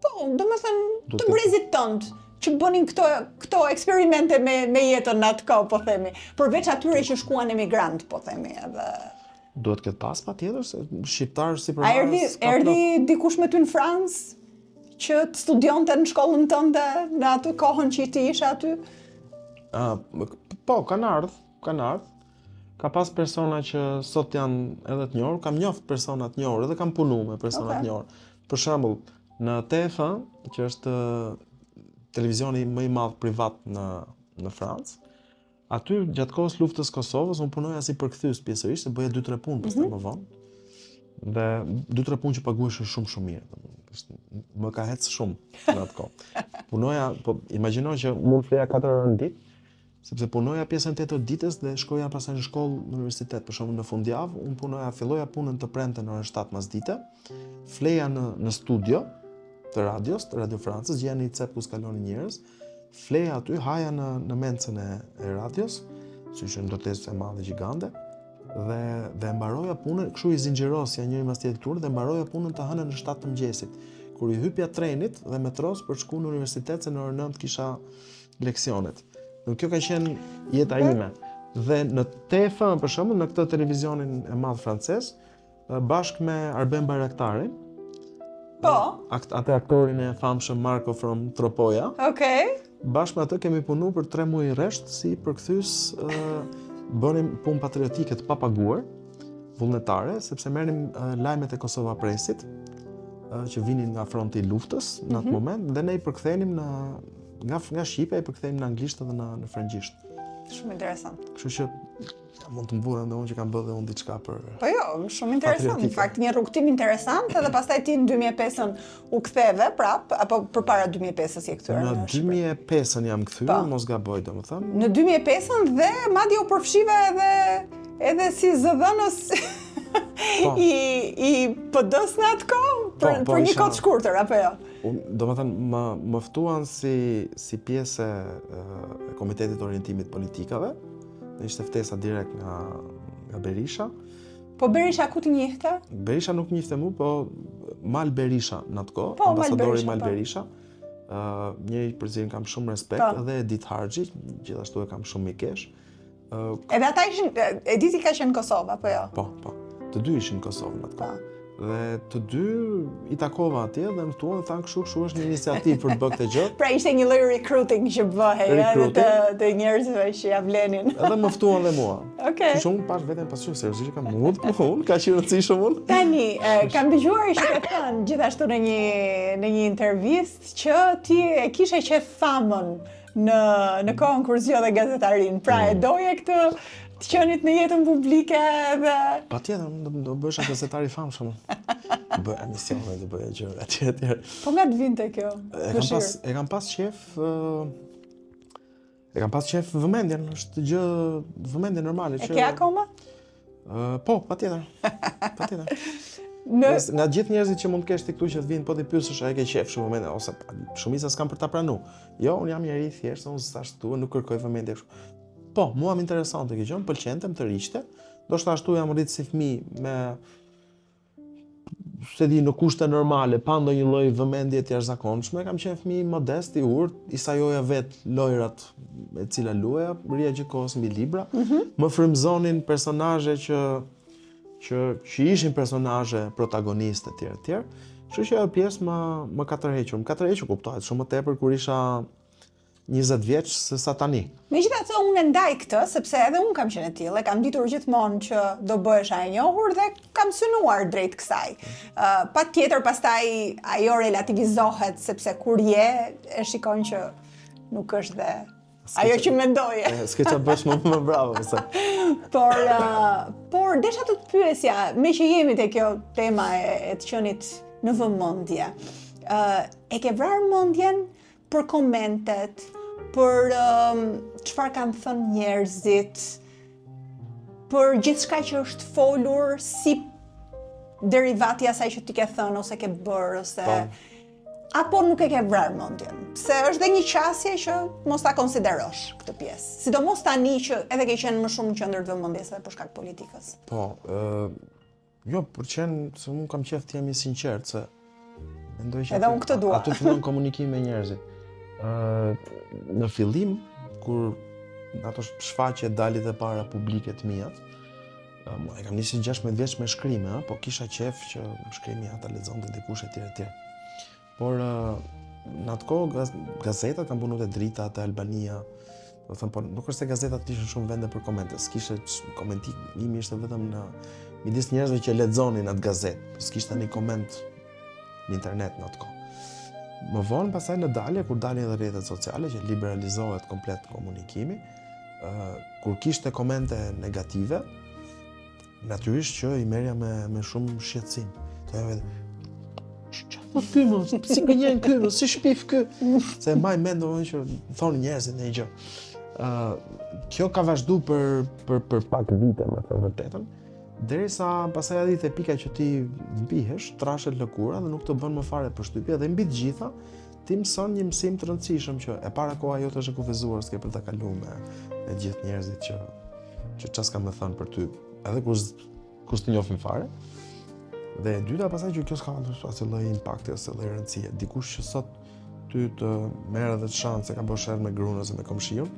Po, domethënë të brezit tënd që bënin këto eksperimente me jetën në atë kohë, po themi. Përveç atyre që shkuan emigrant, po themi, edhe.
Duhet këtë pas patjetër se shqiptar si përmarrës.
A erdhi dikush me ty në Francë që të studionte në shkollën tënde në atë kohën që ti ishe aty?
Po, kanë ardhur. Ka pas persona që sot janë edhe të njohur, kam njoft persona të njohur, edhe kam punuar me persona të njohur. Për shembull, në TF1, që është televizioni më i madh privat në Francë, aty gjatë kohës luftës Kosovës unë punoja si përkthyes pjesërisht, se bëja 2-3 punë pastaj më vonë. Dhe 2-3 punë që paguheshin shumë mirë. Më ka hecë shumë në atë kohë. Punoja, po imagjino që mund të fleja 4 orë në ditë, sepse punoja pjesën 8 orë ditës dhe shkoja pastaj në shkollë në universitet, për shembull në fundjavë, unë filloja punën të premte në orën 7 masdite, fleja në studio të radios, të Radio Francës, gjeja një cep ku skalonin njerëz, fleja aty, haja në mencën e radios, si që ndërtesë e madhe gjigante, dhe mbaroja punën, kështu i zinxhirosja njëri mas tjetrit dhe mbaroja punën të hënën në 7 të mëngjesit, kur i hypja trenit dhe metros për shku në universitet, se në orën 9 kisha leksionet. Dhe kjo ka qenë jeta ime. Dhe në TF1, për shembull, në këtë televizionin e madh francez, bashkë me Arben Bayraktarin.
Po.
Atë aktorin e famshëm Marko from Tropoja.
Okej.
Bashkë me atë kemi punu për 3 muaj rresht si përkthyes bënim punë patriotike të papaguar, vullnetare, sepse merrnim lajmet e Kosova Presit që vinin nga fronti i luftës në atë moment dhe ne i përkthenim nga shqipe i përkthejmë në anglisht dhe në frëngjisht.
Shumë interesant.
Kështu që mund të mburem dhe unë që kam bërë dhe unë diçka për
Po jo, shumë interesant. Në fakt një rrugtim interesant edhe pastaj ti në 2005-ën u ktheve prap apo përpara 2005-s je kthyer
në 2005-ën jam kthyer, mos gaboj domethënë.
Në 2005-ën dhe madje u përfshive edhe si zëdhënës i PD-s në atë kohë për një kohë të shkurtër apo jo?
Domethënë më ftuan si pjesë e Komitetit të Orientimit Politikave. Dhe ishte ftesa direkt nga Berisha.
Po Berisha ku të njihte?
Berisha nuk njihte mu, po Mal Berisha në atë kohë,
po,
ambasadori Mal Berisha. Njëri për cilin kam shumë respekt, edhe Edith Harxhi, gjithashtu e kam shumë mikesh.
Edhe ata ishin, Edithi ka qenë në Kosovë, apo jo?
Po. Të dy ishin në Kosovë në atë kohë. Dhe të dy i takova atje dhe më thuan thanë kështu është një iniciativë për të bërë këtë gjë.
Pra ishte një lloj recruiting që bëhej edhe të njerëzve që ja vlenin.
Edhe më ftuan dhe mua.
Okej.
Kështu unë pash veten pas shumë seriozisht kam unë ka qenë rëndësishëm unë.
Tani, kam dëgjuar që ke thënë gjithashtu në një intervistë që ti e kishe qef famën në kohën kur zgjodhe gazetarin. Pra e doje këtë të qenit në jetën publike dhe...
Patjetër, do bësha gazetari famshëm. Bëj emisione, do bëj gjëra etj.
Po nga të vinte kjo?
E kam pas qef vëmendjen, është gjë vëmendje normale.
E ke akoma?
Po, patjetër. Nga gjithë njerëzit që mund të kesh ti këtu që të vinë po ti pyesësh a e ke qef shumë vëmendje ose shumica s'kan për ta pranuar. Jo, unë jam njeri i thjeshtë, unë s'tash këtu, nuk kërkoj vëmendje kështu. Po, mua më interesante kjo gjë, më pëlqente, më të riqte. Ndoshta ashtu jam rritë si fëmijë me në kushte normale, pa ndonjë lloj vëmendje të jashtëzakonshme, kam qenë fëmijë modest, i urt, i sajoja vet lojrat me të cilat luaja, rria gjithë kohës mbi libra. Më frymëzonin personazhe që ishin personazhe protagonistë etj. Kështu që ajo pjesë më ka tërhequr. Më ka tërhequr kuptohet shumë më tepër kur isha 20 vjeç se sa tani.
Megjithatë unë ndaj këtë, sepse edhe unë kam qenë e tillë, kam ditur gjithmonë që do bëhesh e njohur dhe kam synuar drejt kësaj. Patjetër pastaj ajo relativizohet sepse kur je e shikon që nuk është dhe ajo që mendoje.
S'ke çfarë bësh më bravo pse.
Por desha të pyesja, me që jemi te kjo tema e të qenit në vëmendje. E ke vrarë mendjen për komentet, për çfarë kanë thënë njerëzit, për gjithçka që është folur si derivati asaj që ti ke thënë ose ke bërë ose apo nuk e ke vrarë mendjen. Pse është dhe një qasje që mos ta konsiderosh këtë pjesë. Sidomos tani që edhe ke qenë më shumë në qendër të vëmendjes edhe për shkak politikës.
Po, jo, për qenë se unë kam qef të jam i sinqert se mendoj që
edhe unë këtë dua.
Aty fillon komunikimi me njerëzit. Në fillim, kur ato shfaqje dalit e para publike të mijat, e kam nisur 16 vjeç me shkrime, po kisha qef që shkrimi ata lexonte dikush etj. Por në atë kohë gazetat kanë punuar te Drita, te Albania, do të thënë, po nuk është se gazetat ishin shumë vende për komente, s'kishte komentimi ishte vetëm në midis njerëzve që lexonin atë gazetë, s'kishte një koment në internet në atë kohë. Më vonë pasaj në dalje, kur dalin edhe rrjetet sociale, që liberalizohet komplet komunikimi, kur kishte komente negative, natyrisht që i merja me shumë shqetësim. Të jam edhe, çfarë ky më, si gënjen ky më, si shpif ky? Se maj mend domethënë që thonë njerëzit në gjë. Kjo ka vazhdu për pak vite, me të vërtetën, derisa pasaj adit e pika që ti mbihesh, trashet lëkura dhe nuk të bën më fare përshtypje dhe mbi të gjitha ti mëson një mësim të rëndësishëm që e para koha jote është e kufizuar s'ke për ta kaluar me gjithë njerëzit që çfarë s'ka më thënë për ty, edhe kur të njohin fare. Dhe e dyta pasaj që kjo s'ka asnjë lloj impakti ose lloj rëndësie. Dikush që sot ty të merr edhe të shanse ka bërë sherr me gruan ose me komshiun,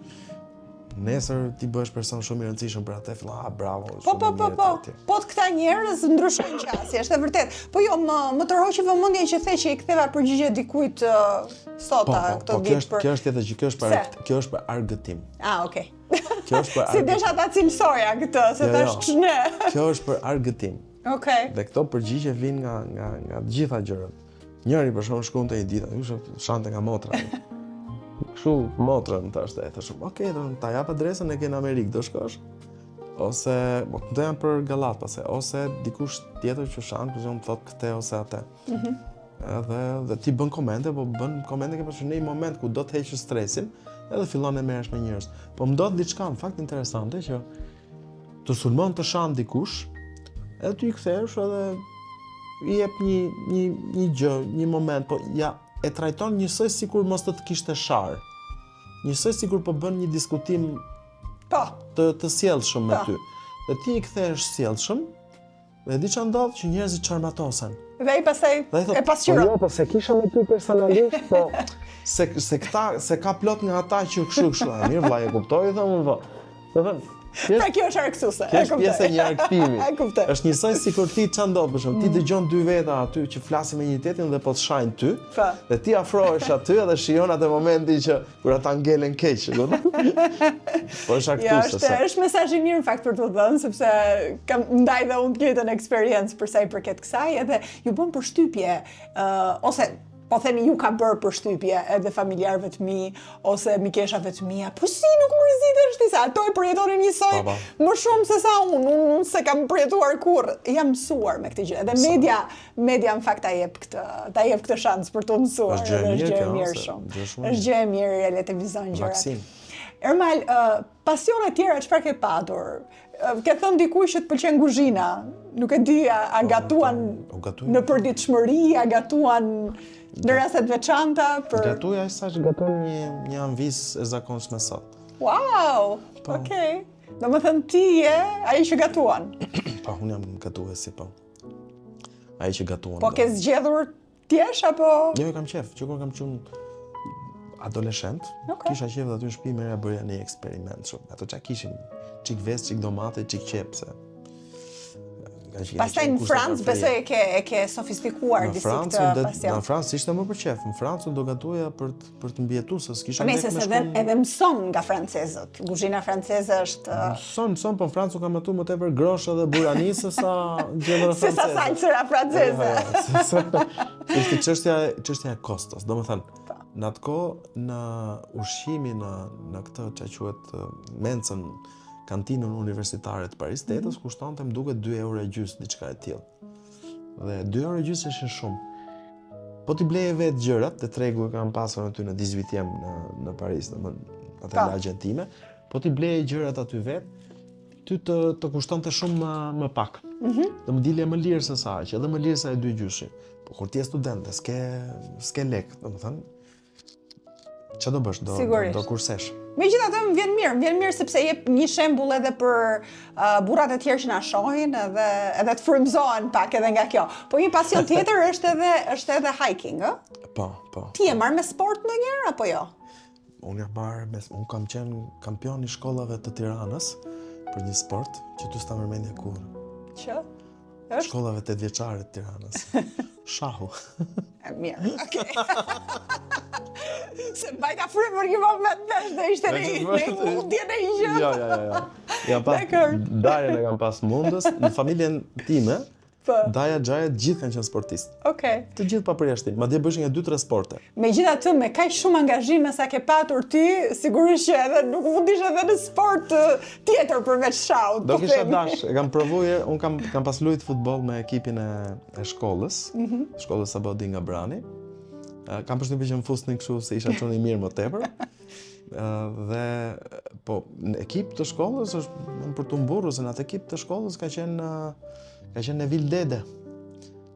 nesër ti bëhesh person shumë i rëndësishëm për atë, fillon, bravo.
Po të këta njerëz ndryshojnë qasje, është e vërtet. Po jo, më tërhoqi vëmendjen që the që i ktheva përgjigje dikujt sota këto ditë për.
Kjo është tjetër që kjo është për argëtim.
Okay.
Kjo është për
si desha ta cilësoja këtë, se thash ç'ne.
Kjo është për argëtim.
Okej.
Dhe këto përgjigje vijnë nga të gjitha gjërat. Njëri për shkakun shkonte një ditë, shante nga motra. Kështu motrën thashte, okay, ta jap adresën e ke në Amerikë, do shkosh? Ose do jam për Gallat pastaj, ose dikush tjetër që shan, për shembull thot këtë ose atë. Dhe ti bën komente, po bën komente që në një moment ku do të heqësh stresin, edhe fillon e merresh me njerëz. Po më ndodh diçka në fakt interesante që të sulmon të shan dikush, edhe ty i kthesh edhe i jep një gjë, një moment, po ja e trajton njësoj sikur mos të kishte shar. Njësoj sikur po bën një diskutim të sjellshëm me ty. Dhe ti i kthehesh sjellshëm, dhe di çfarë ndodh që njerëzit çarmatosen.
Dhe ai pastaj e pasqyron.
Jo, po se kisha me ty personalisht, po se ka plot nga ata që kështu. Mirë vllai, e kuptoj thonë, po. Do thënë,
kjo është argësuese.
Kjo është pjesë e një argëtimi.
E kuptoj.
Është njësoj sikur ti çfarë ndodh, për shembull, ti dëgjon dy veta aty që flasin me njëri tjetrin dhe po të shajnë ty. Dhe ti afrohesh aty dhe shijon atë momentin që kur ata ngelen keq, e kupton? Po është argëtuese.
Është mesazh i mirë në fakt për të dhënë, sepse kam ndaj dhe unë të njëjtën eksperiencë për sa i përket kësaj, edhe ju bën përshtypje ose po themi ju ka bërë përshtypje edhe familjarëve të mi, ose mikeshave të mia, po si nuk mërzitesh ti, sa ato e përjetonin njësoj më shumë se sa unë se kam përjetuar kurrë. Jam mësuar me këtë gjë. Edhe media në fakt ta jep këtë shans për të mësuar.
Është gjë e mirë
shumë. Është gjë e mirë e televizon gjërat.
Vaksin.
Ermal, pasione tjera çfarë ke patur? Ke thënë dikush që të pëlqen kuzhina, nuk e di, a gatuan në përditshmëri, a gatuan në rastet veçanta për...
Gatuja sa që gaton një anvisë e zakonshme sot.
Wow! Okej. Do më thënë ti ai që gatuan.
Po, unë jam gatuesi, po. Ai që gatuan.
Po ke zgjedhur t'jesh apo?
Jo, kam qef, që kur kam qenë adoleshent, kisha qef dhe aty në shtëpi merja bërja një eksperiment shumë. Ato që kishin çik ves, çik domate, çik qep, se...
Pastaj në Francë besoj e ke sofistikuar disi këtë pasion.
Në Francë ishte më për qef. Në Francë do gatuja për të mbjetuar, se s'kisha
lek me shkon. Edhe mëson nga francezët. Kuzhina franceze është
Mëson, po në Francë kam gatuar më tepër grosh edhe burani se sa gjëra franceze.
Se sa salsëra franceze.
Ishte çështja e kostos. Domethënë, në atë kohë në ushqimin në këtë që quhet mencën kantinën universitare të Paris Tetës kushtonte më duket 2,5 €, diçka e tillë. Dhe 2,5 € ishin shumë. Po ti bleje vetë gjërat, te tregu e kam pasur aty në 18 në Paris, domethënë atë lagjen time, po ti bleje gjërat aty vetë, ty të kushtonte shumë më pak. Dhe më dilje më lirë se sa aq, edhe më lirë se ai 2,5 €. Po kur ti je student, s'ke lek, domethënë ç'a do bësh, do kursesh.
Megjithatë më vjen mirë sepse jep një shembull edhe për burrat e tjerë që na shohin edhe të frymëzohen pak edhe nga kjo. Po një pasion tjetër është edhe hiking, ë?
Po.
Ti je marrë me sport ndonjëherë apo jo?
Unë kam qenë kampion i shkollave të Tiranës për një sport që ty s'ta përmendja kurrë.
Që?
Shkollave 8 vjeçare të Tiranës. Shahu.
Mirë, okej. Se mbajta frymër një moment dhe ishte në mundje në një gjë.
Jo. Darjen e kam pas mundës, në familjen time, Daja, Xhaja, gjithë kanë qenë sportistë.
Okej.
Të gjithë pa përjashtim, madje bëshin nga 2-3 sporte.
Megjithatë, me kaq shumë angazhime sa ke patur ti, sigurisht që edhe nuk fundish edhe në sport tjetër përveç shahut.
Do kisha dash, e kam provuar, un kam pas luajt futboll me ekipin e shkollës, shkollës Sabodi nga Brani. Kam përshtypjen që më fusnin kështu se isha çon i mirë më tepër. Dhe po në ekip të shkollës është për të mburrur se në atë ekip të shkollës ka qenë Nevil Dede.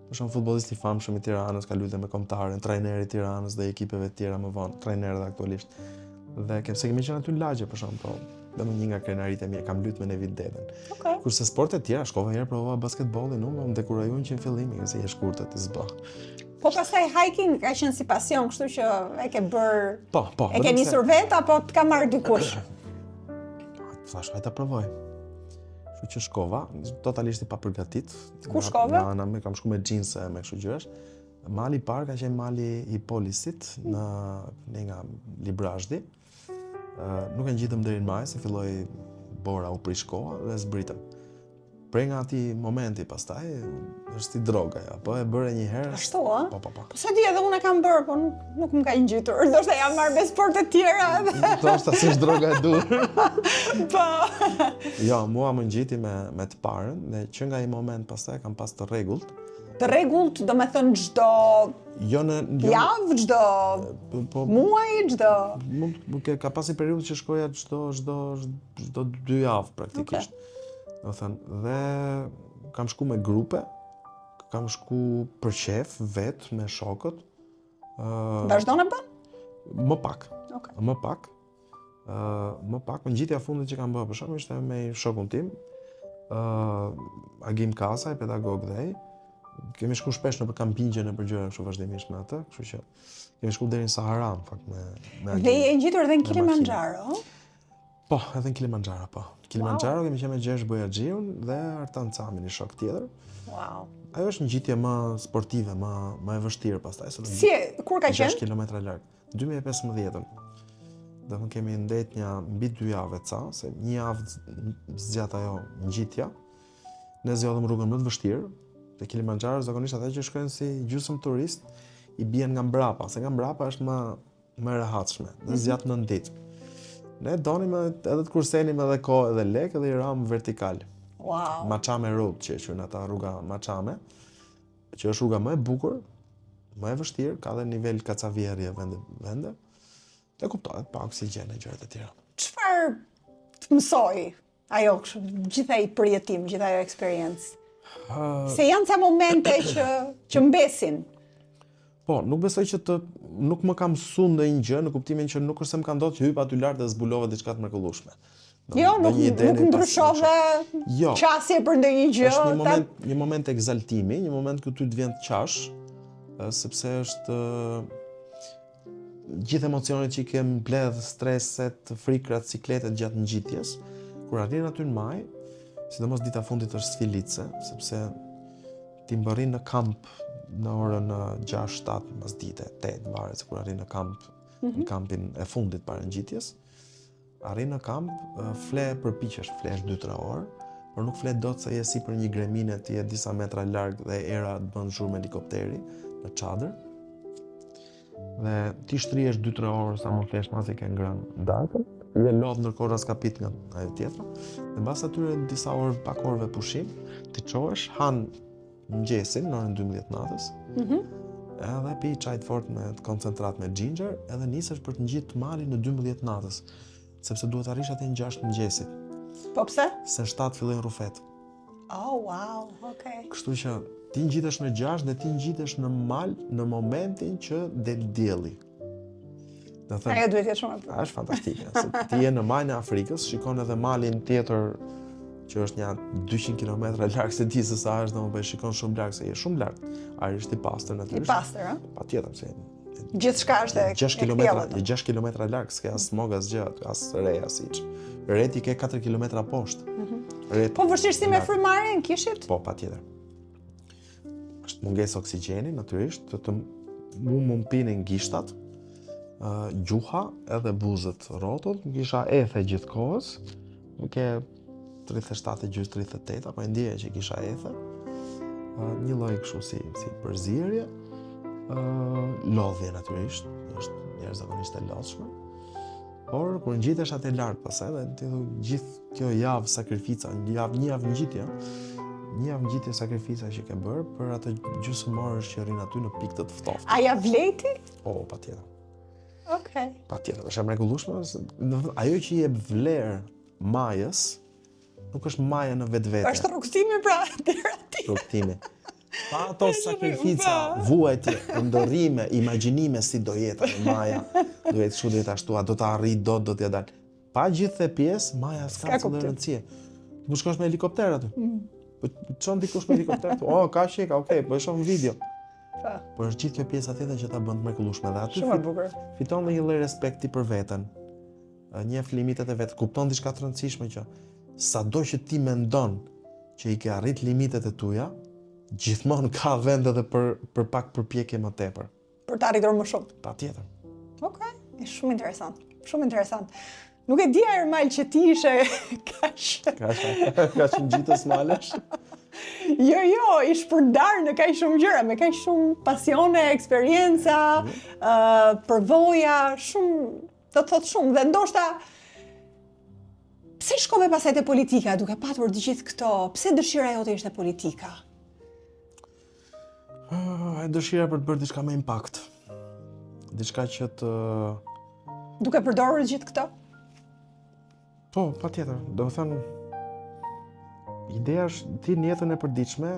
Është një futbollist i famshëm i Tiranës, ka luajtur me Kombëtaren, trajner i Tiranës dhe ekipeve të tjera më vonë, trajner edhe aktualisht. Dhe kemi qenë aty në lagje për shkak dhe më një nga krenaritë e mia kam luajtur me Nevil Deden. Kurse sportet tjera, shkova herë provova basketbollin, më dekurojun që në fillim se je shkurtët i zbë.
Po pastaj hiking ka qenë si pasion, kështu që e ke bërë.
Po.
E ke nisur vetë apo të ka marrë dikush?
Thash, hajta provoj. Kështu që shkova, totalisht i papërgatit.
Ku shkove?
Me kam shku me xhinse, me kështu gjërash. Mali i parë ka qenë mali i polisit nga Librazhdi. Nuk e ngjitëm deri në maj, se filloi bora u prish koha dhe zbritëm. Prej nga ati momenti pastaj, është si droga, ja, po e bëre një herë.
Ashtu, a?
Po.
Po sa di edhe unë e kam bërë, po nuk më ka ngjitur. Ndoshta jam marrë me sporte tjera edhe.
Ndoshta s'është droga e dur.
Po.
Jo, mua më ngjiti me të parën, dhe që nga i moment pastaj kam pas të rregullt.
Të rregullt, do me thënë çdo javë, çdo muaj, çdo.
Ka pas një periudhë që shkoja çdo 2 javë praktikisht. Do thënë, dhe kam shku me grupe, kam shku për qef, vetë, me shokët.
Vazhdon e bën?
Më pak.
Okay.
Më pak, më ngjitja fundit që kam bërë për shkak ishte me shokun tim, Agim Kasaj, pedagog dhe ai. Kemi shku shpesh në për kampingje në për gjëra kështu vazhdimisht me atë, kështu që kemi shku deri në Sahara, në fakt, me Agim.
Dhe je ngjitur edhe në Kilimanjaro?
Po, edhe në Kilimanjaro, po. Kilimanjaro kemi qenë me Gjergj Bojaxhiun dhe Artan Camin, një shok tjetër.
Wow.
Ajo është një ngjitje më sportive, më e vështirë pastaj.
Si, kur ka qenë?
6 kilometra larg. 2015-ën. Do të kemi ndet mbi 2 javë ca, se një javë zgjat ajo ngjitja. Ne zgjodhëm rrugën më të vështirë. Te Kilimanjaro zakonisht ata që shkojnë si gjysmë turist i bien nga mbrapa, se nga mbrapa është më e rehatshme. Dhe zgjat 9 ditë. Ne donim edhe të kursenim edhe kohë edhe lek edhe i ram vertikal.
Wow.
Machame Road, që quhen ata rruga Machame, që është rruga më e bukur, më e vështirë, ka dhe nivel kacavjerje vende. Dhe kuptohet pa oksigjen e gjërat e tjera.
Çfarë të mësoi ajo gjitha i përjetim, gjitha ajo eksperiencë? Se janë ca momente që mbesin.
Po, nuk besoj që nuk më kam mësuar ndonjë gjë, në kuptimin që nuk është se më ka ndodhur që hyp aty lart dhe zbulova diçka të mrekullueshme.
Jo, nuk ndryshove qasje për ndonjë gjë.
Është një moment egzaltimi, një moment ku ty të vjen të qash, sepse është gjithë emocionet që i kem mbledh, streset, frikrat, sikletet gjatë ngjitjes, kur arrin aty në maj, sidomos dita fundit është sfilitse, sepse ti mbërrin në kamp në orën 6-7 mas dite, 8 varet se kur arrin në kamp, në kampin e fundit para ngjitjes. Arrin në kamp, përpiqesh flesh 2-3 orë, por nuk flet dot se je si për një gremine, ti je disa metra larg dhe era të bën zhurmë me helikopteri në çadër. Dhe ti shtrihesh 2-3 orë sa më flesh masi ke ngrënë darkën, je lodh ndërkohë as kapit nga ajo tjetra. Dhe mbas atyre disa orë, pak orëve pushim, ti çohesh, han mëngjesin në orën 12 natës. Edhe pi çaj të fortë me koncentrat me ginger, edhe nisesh për të ngjitur malin në 12 natës, sepse duhet arrish atë në 6 mëngjesit.
Po pse?
Se në 7 fillojnë rufet.
Oh, wow, okay.
Kështu që ti ngjitesh në 6 dhe ti ngjitesh në mal në momentin që del dielli.
Ajo duhet jetë shumë e bukur.
Është fantastike. Se ti je në majën e Afrikës, shikon edhe malin tjetër që është një 200 km larg se ti se sa është, domethënë shikon shumë larg se je shumë larg. Ari është i pastër natyrisht.
I pastër, ëh?
Patjetër, se
gjithçka është
6 km larg, s'ka as smog as gjë, as re as hiç. Reti ke 4 km poshtë.
Po vështirësi me frymarrjen kishit?
Po, patjetër. Është mungesë oksigjeni natyrisht, mu më mpinin gishtat, gjuha edhe buzët rrotull, kisha ethe gjithkohës, ke 37 gjys 38, apo e ndjeja që kisha ethe. Një lloj kështu si përzierje, lodhje natyrisht, është jashtëzakonisht e lodhshme. Por kur ngjitesh atë lart pastaj dhe ti gjithë kjo javë sakrifica, një javë ngjitje sakrifica që ke bërë për atë gjysmëorësh që rrin aty në pikë të ftohtë.
A ja vleti?
Po, patjetër.
Okej.
Patjetër, është e mrekullueshme. Ajo që jep vlerë majës nuk është maja në vetvete.
Është rrugtimi pra deri aty.
Rrugtimi. Pa ato sakrifica, vuajtje, ndërrime, imagjinime si do jetë në maja, do jetë kështu, do jetë ashtu, a do të arrit, do t'ja dalë. Pa gjithë pjesë, maja s'ka të rëndësie. Po shkosh me helikopter aty. Po çon dikush me helikopter? Ka sheka, okay, po e shoh në video. Por është gjithë kjo pjesa tjetër që ta bën të mrekullueshme dhe aty fiton dhe një lloj respekti për veten. njeh limitet e vet, kupton diçka të rëndësishme që sado që ti mendon që i ke arrit limitet e tuja, gjithmonë ka vend edhe për pak përpjekje më tepër.
Për të arritur më shumë.
Patjetër.
Okej, është shumë interesant. Shumë interesant. Nuk e dija Ermal që ti ishe
Ka që ngjitës malesh.
Jo, ish përdar në kaq shumë gjëra, me kaq shumë pasione, eksperienca, përvoja, shumë, do të thot shumë, dhe ndoshta pse shkove pasaj te politika duke patur të gjithë këto? Pse dëshira jote ishte politika?
E dëshira për të bërë diçka me impakt. Diçka që të...
Duke përdorur gjithë këto?
Po, patjetër. Do të thënë, ideja është ti në jetën e përditshme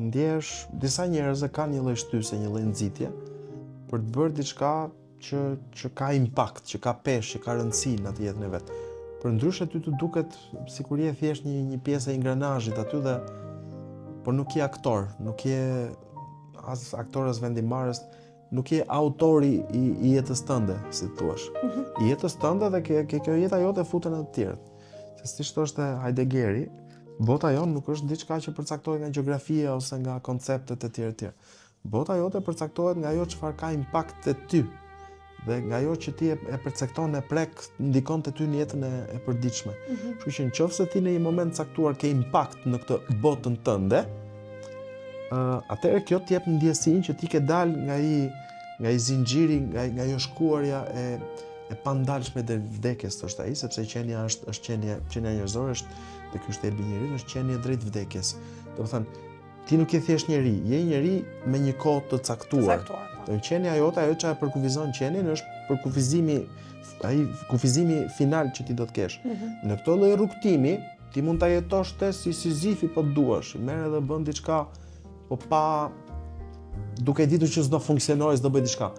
ndjehesh disa njerëz që kanë një lloj shtyse, një lloj nxitje për të bërë diçka që ka impakt, që ka peshë, që ka rëndësi në atë jetën e vet. Përndryshe ty të duket sikur je thjesht një pjesë e ingranazhit aty dhe por nuk je aktor, nuk je as aktor as vendimarrës, nuk je autori i jetës tënde, si thuash. I jetës tënde dhe kjo jeta jote futen në të tjerët. Se siç thoshte Heideggeri, bota jonë nuk është diçka që përcaktohet nga gjeografia ose nga konceptet e tjera. Bota jote përcaktohet nga ajo çfarë ka impakt te ty dhe nga ajo që ti e percepton, e prek, ndikon te ty në jetën e përditshme. Kështu që nëse ti në një moment caktuar ke impakt në këtë botën tënde, atëherë kjo të jep ndjesinë që ti ke dalë nga i zinxhiri, nga ajo shkuarja e pandalshme dhe vdekjes, thoshte ai, sepse qenia është qenia njerëzore, dhe ky është thelbi i njerit, është qenia drejt vdekjes. Do të thënë, ti nuk je thjesht njeri, je njeri me një kohë të caktuar. Do qenia jote, ajo që përkufizon qenien është kufizimi final që ti do të kesh. Në këtë lloj rrugtimi, ti mund ta jetosh te si Sizifi po duash, merr edhe bën diçka, po pa duke ditur që s'do funksionojë, s'do bëj diçka.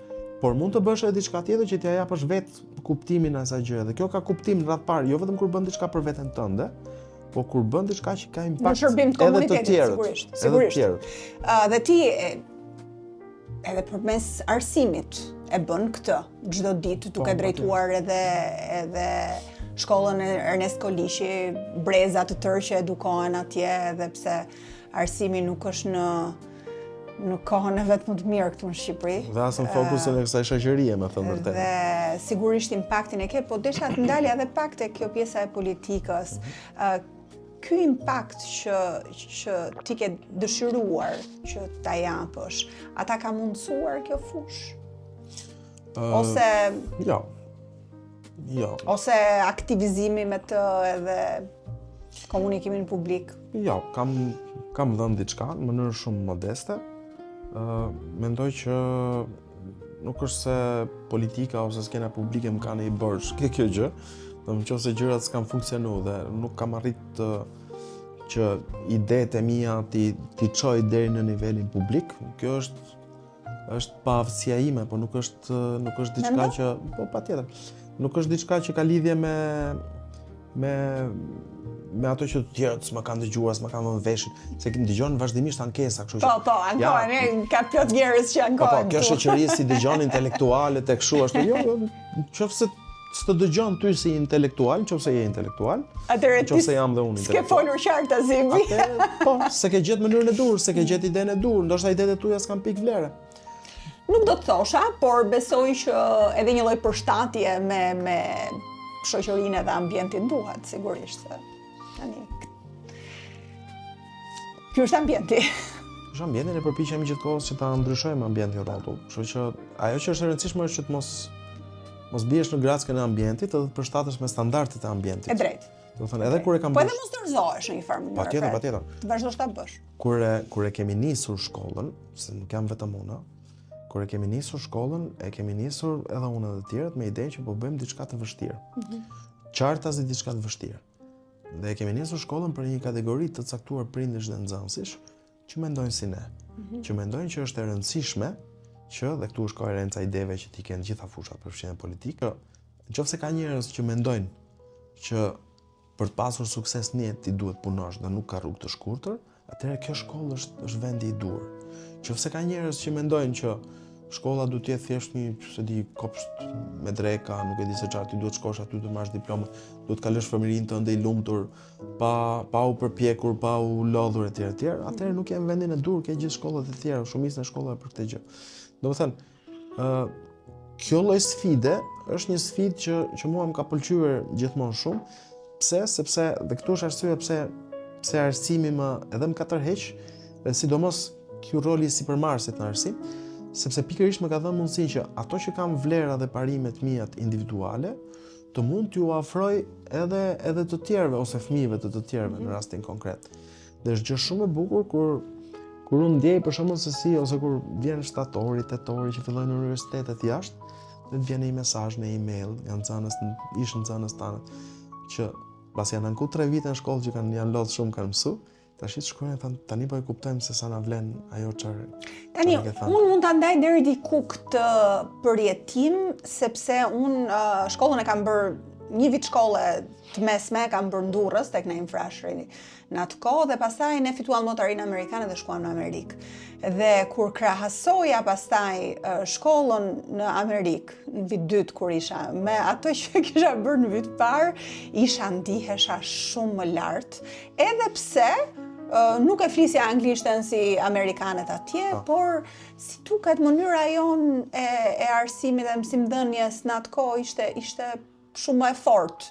Por mund të bësh edhe diçka tjetër që t'ia japësh vetë kuptimin e asaj gjëje. Dhe kjo ka kuptim në radh parë, jo vetëm kur bën diçka për veten tënde, po kur bën diçka që ka impakt edhe të tjerët.
Sigurisht. Dhe ti edhe përmes arsimit e bën këtë çdo ditë duke drejtuar edhe shkollën e Ernest Kolishi, breza të tërë që edukohen atje, edhe pse arsimi nuk është në kohën e vetë më të mirë këtu në Shqipëri.
Dhe as në fokusin e kësaj shoqërie, me thënë vërtet.
Dhe sigurisht impaktin e ke, po desha të ndalja edhe pak te kjo pjesa e politikës. Ky impakt që ti ke dëshiruar që ta japësh, ata ka mundësuar kjo fushë? Ose
Jo.
Ose aktivizimi me të edhe komunikimin publik?
Jo, kam dhënë diçka në mënyrë shumë modeste. Mendoj që nuk është se politika ose skena publike më ka në i bërsh kjo gjë, dhe më qoftë se gjërat s'kan funksionu dhe nuk kam arrit që idetë e mia ti çoj deri në nivelin publik. Kjo është pavësia ime, po nuk është diçka që, po patjetër, nuk është diçka që ka lidhje me ato që të tjerët s'ma kanë dëgjuar, s'ma kanë vënë veshin, se dëgjon vazhdimisht ankesa, kështu që.
Po, ankojnë, ka plot njerëz që ankojnë.
Po, kjo shoqëri si dëgjon intelektualët e kështu ashtu. Jo, nëse s'të dëgjon ty si intelektual, nëse je intelektual, nëse jam dhe unë intelektual.
S'ke folur qartë Azimi.
Po, se ke gjetë mënyrën e dur, se ke gjetë idenë e dur, ndoshta idetë e tuaja s'kan pikë vlere.
Nuk do të thosha, por besoj që edhe një lloj përshtatje me shoqërinë dhe ambientin duhet, sigurisht. Ky është ambienti.
Është ambienti, ne përpiqemi gjithkohës që ta ndryshojmë ambientin rrotull. Kështu që ajo që është e rëndësishme është që të mos biesh në grackën e ambientit, edhe të përshtatesh me standardet e ambientit.
E drejtë.
Do të thënë, edhe kur e kam
po edhe mos dorëzohesh në një farë mënyrë.
Patjetër.
Të vazhdosh ta bësh.
Kur e kemi nisur shkollën, se nuk jam vetëm unë, kur e kemi nisur shkollën, e kemi nisur edhe unë edhe të tjerët me idenë që po bëjmë diçka të vështirë. Qartazi diçka të vështirë. Dhe e kemi nisur shkollën për një kategori të caktuar prindësh dhe nxënësish që mendojnë si ne, që mendojnë që është e rëndësishme që, dhe këtu është koherenca ideve që ti kanë gjitha fushat përfshirë në politikë, nëse ka njerëz që mendojnë që për të pasur sukses në jetë ti duhet punosh dhe nuk ka rrugë të shkurtër, atëherë kjo shkollë është vendi i dur. Nëse ka njerëz që mendojnë që shkolla duhet të jetë thjesht një, se di, kopsht me dreka, nuk e di se çfarë, ti duhet shkosh aty të marrësh diplomë, duhet kalosh fëmijërinë tënde i lumtur, pa u përpjekur, pa u lodhur etj. Atëherë nuk jam vendin e dur, ke gjithë shkollat e tjera, shumicën e shkollave për këtë gjë. Domethënë, kjo lloj sfide është një sfidë që mua më ka pëlqyer gjithmonë shumë. Pse? Sepse dhe këtu është arsyeja pse arsimi edhe më ka tërheq, dhe sidomos ky roli i sipërmarrësit në arsim, sepse pikërisht më ka dhënë mundësinë që ato që kanë vlera dhe parimet mia individuale, të mund t'ju afroj edhe të tjerëve ose fëmijëve të tjerëve në rastin konkret. Dhe është gjë shumë e bukur kur unë ndjej për shembull se si ose kur vjen shtatori, tetori që fillojnë në universitetet jashtë, dhe të vjen një mesazh në email nga ishën nxënës tanë që pas janë anku 3 vite në shkollë që janë lodhur shumë kanë mësu, tash shkruajnë thonë tani po e kuptojmë se sa na vlen ajo çfarë.
Tani unë mund ta ndaj deri diku këtë përjetim sepse unë shkollën e kam bërë një vit shkolle të mesme, kam bërë Durrës tek në infrashëri në atë kohë dhe pastaj ne fituam lotarinë amerikane dhe shkuam në Amerikë. Dhe kur krahasoja pastaj shkollën në Amerikë në vit 2 kur isha me ato që kisha bërë në vit parë, ndihesha shumë më lart, edhe pse nuk e flisja anglishtën si amerikanet atje, por si duket mënyra jonë e arsimit dhe mësimdhënies në atë kohë ishte shumë më e fortë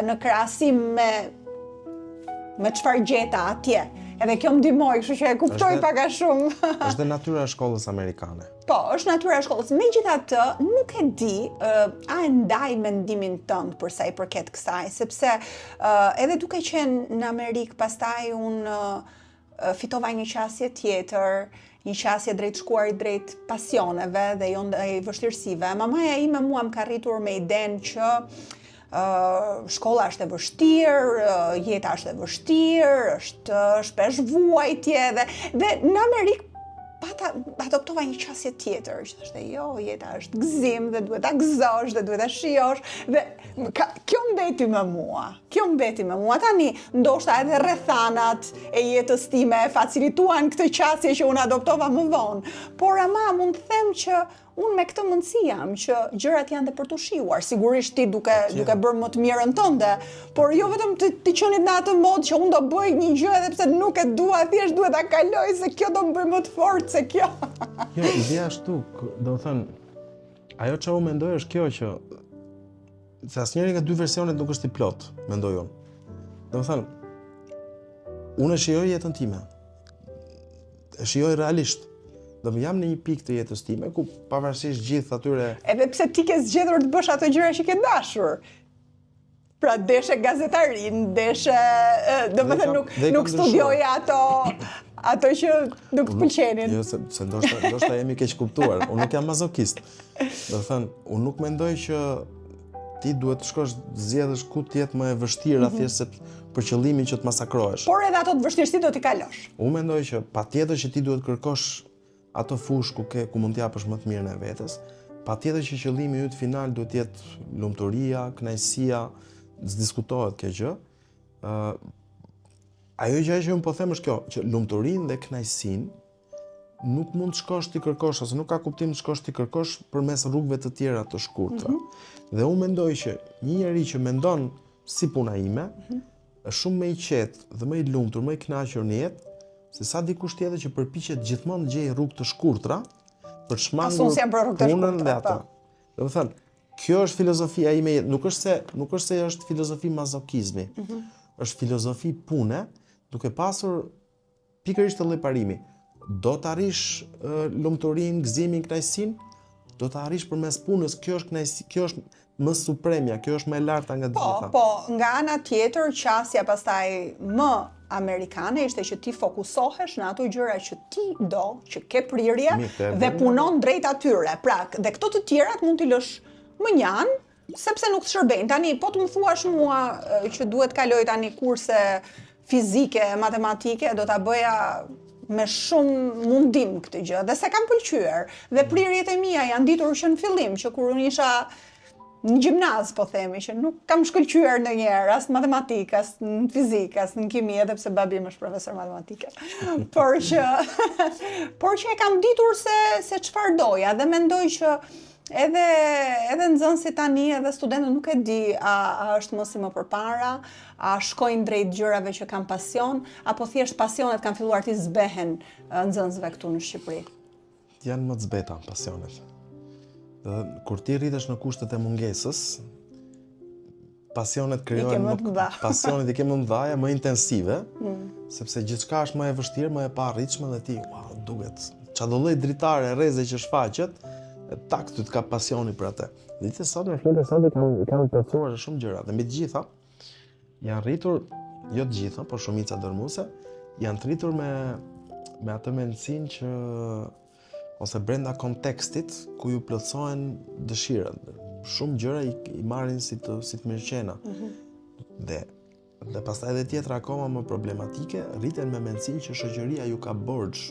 në krahasim me çfarë gjeta atje. Edhe kjo më ndihmoi, kështu që e kuptoj pak a shumë.
Është dhe natyra e shkollës amerikane.
Po, është natyra e shkollës. Megjithatë, nuk e di a e ndaj mendimin tënd për sa i përket kësaj, sepse edhe duke qenë në Amerikë, pastaj unë fitova një qasje tjetër, një qasje drejt shkuarit drejt pasioneve dhe jo ndaj vështirësive. Mamaja ime mua më ka rritur me idenë që shkolla është e vështirë, jeta është e vështirë, është shpesh vuajtje dhe në Amerikë adoptova një qasje tjetër, që thoshte jo, jeta është gëzim dhe duhet ta gëzosh dhe duhet ta shijosh dhe kjo mbeti me mua. Tani ndoshta edhe rrethanat e jetës time facilituan këtë qasje që unë adoptova më vonë, por ama mund të them që unë me këtë mundësi jam që gjërat janë dhe për të shijuar. Sigurisht ti duke bërë më të mirën tënde, por jo vetëm të qenit në atë modë që unë do bëj një gjë edhe pse nuk e dua, thjesht duhet ta kaloj se kjo do më bëj më të fortë se kjo.
Jo, ideja ashtu, do të thënë, ajo që unë mendoj është kjo që se asnjëri nga 2 versionet nuk është i plot, mendoj unë. Do të thënë, unë e shijoj jetën time. E shijoj realisht. Do më jam në një pikë të jetës time ku pavarësisht gjithë atyre. Edhe
pse ti ke zgjedhur të bësh ato gjëra që ke dashur. Pra deshe gazetarin, deshe, domethënë nuk studioje ato që nuk të pëlqenin.
Jo, se ndoshta jemi keq kuptuar. Unë nuk jam mazokist. Do të thënë, unë nuk mendoj që ti duhet të shkosh zgjedhësh ku të jetë më e vështirë thjesht për qëllimin që të masakrohesh.
Por edhe ato të vështirësi do t'i kalosh.
Unë mendoj që patjetër që ti duhet kërkosh ato fushë ku mund t'japësh më të mirën e vetes, patjetër që qëllimi yt final duhet të jetë lumturia, kënaqësia, s'diskutohet kjo gjë. Ajo gjë që unë po them është kjo, që lumturinë dhe kënaqësinë nuk mund të shkosh ti kërkosh ose nuk ka kuptim të shkosh ti kërkosh përmes rrugëve të tjera të shkurtra. Dhe unë mendoj që një njeri që mendon si puna ime, është shumë më i qetë dhe më i lumtur, më i kënaqur në jetë, se sa dikush tjetër që përpiqet gjithmonë të gjejë rrugë të shkurtra për shmangur punën dhe ato. Do të thënë, kjo është filozofia ime, nuk është se është filozofi mazokizmi. Është filozofi pune, duke pasur pikërisht të lloj parimi. Do të arrish lumturinë, gëzimin, kënaqësinë, do të arrish përmes punës, kjo është më supremja, kjo është më e larta nga të gjitha.
Po, nga ana tjetër, qasja pastaj më amerikane ishte që ti fokusohesh në ato gjëra që ti do, që ke prirje dhe punon drejt atyre. Pra, dhe këto të tjerat mund t'i lësh më njanë, sepse nuk të shërbejnë. Tani, po të më thuash mua që duhet kaloj tani kurse fizike, matematike, do t'a bëja me shumë mundim këtë gjë, dhe se kam pëlqyer. Dhe prirjet e mia janë ditur që në fillim, që kur unë isha në gjimnaz, po themi, që nuk kam shkëlqyer ndonjëherë, as në matematikë, as në fizikë, as në kimi, edhe pse babi im është profesor matematike. Por që e kam ditur se çfarë doja dhe mendoj që edhe nxënësit tani edhe studentët nuk e di a është mos i më përpara, a shkojnë drejt gjërave që kanë pasion, apo thjesht pasionet kanë filluar të zbehen nxënësve këtu në Shqipëri.
Janë më të zbeta pasionet. Dhe kur ti rritesh në kushtet e mungesës, pasionet krijohen pasionet i ke më mëdha, më intensive, sepse gjithçka është më e vështirë, më e paarritshme dhe ti, duket çdo lloj dritare rreze që shfaqet, tak ty të ka pasioni për atë. Ditët e sotme interesante kanë përcuar shumë gjëra dhe mbi të gjitha janë rritur, jo të gjitha, por shumica dërmuese, janë të rritur me atë mendsinë që ose brenda kontekstit ku ju plotësohen dëshirat. Shumë gjëra i marrin si të mirëqena. Dhe pastaj edhe tjetra akoma më problematike, rriten me mendsinë që shoqëria ju ka borxh.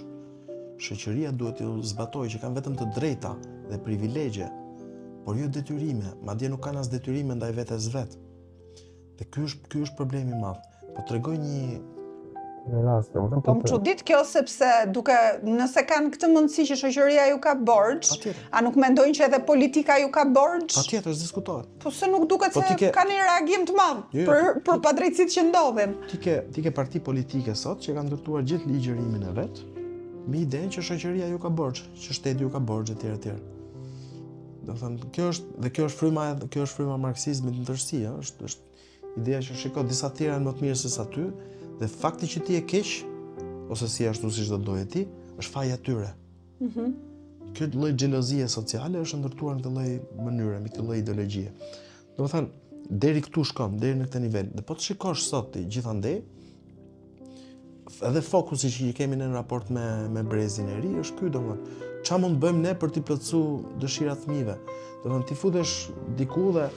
Shoqëria duhet t'ju zbatojë që kanë vetëm të drejta dhe privilegje, por jo detyrime, madje nuk kanë as detyrime ndaj vetes vet. Dhe ky është problemi i madh. Po tregoj një
Po më çudit kjo sepse nëse kanë këtë mundësi që shoqëria ju ka borxh, a nuk mendojnë që edhe politika ju ka borxh?
Patjetër, diskutohet.
Po se nuk duket se kanë një reagim të madh për padrejtësitë që ndodhin.
Ti ke parti politike sot që kanë ndërtuar gjithë ligjërimin e vet, me idenë që shoqëria ju ka borxh, që shteti ju ka borxh etj. Do thënë, kjo është fryma e marksizmit në tërësi, është ideja që shiko disa të tjerë janë më të mirë se sa ty. Dhe fakti që ti e keq, ose si ashtu siç do doje ti, është faji atyre. Kjo lloj xhelozie sociale është ndërtuar në këtë lloj mënyre, me këtë lloj ideologjie. Domethënë, deri këtu shkon, deri në këtë nivel. Dhe po të shikosh sot ti gjithandej, edhe fokusi që i kemi në raport me brezin e ri është ky, domethënë, çfarë mund të bëjmë ne për t'i plotësuar dëshirat e fëmijëve. Domethënë, ti futesh diku dhe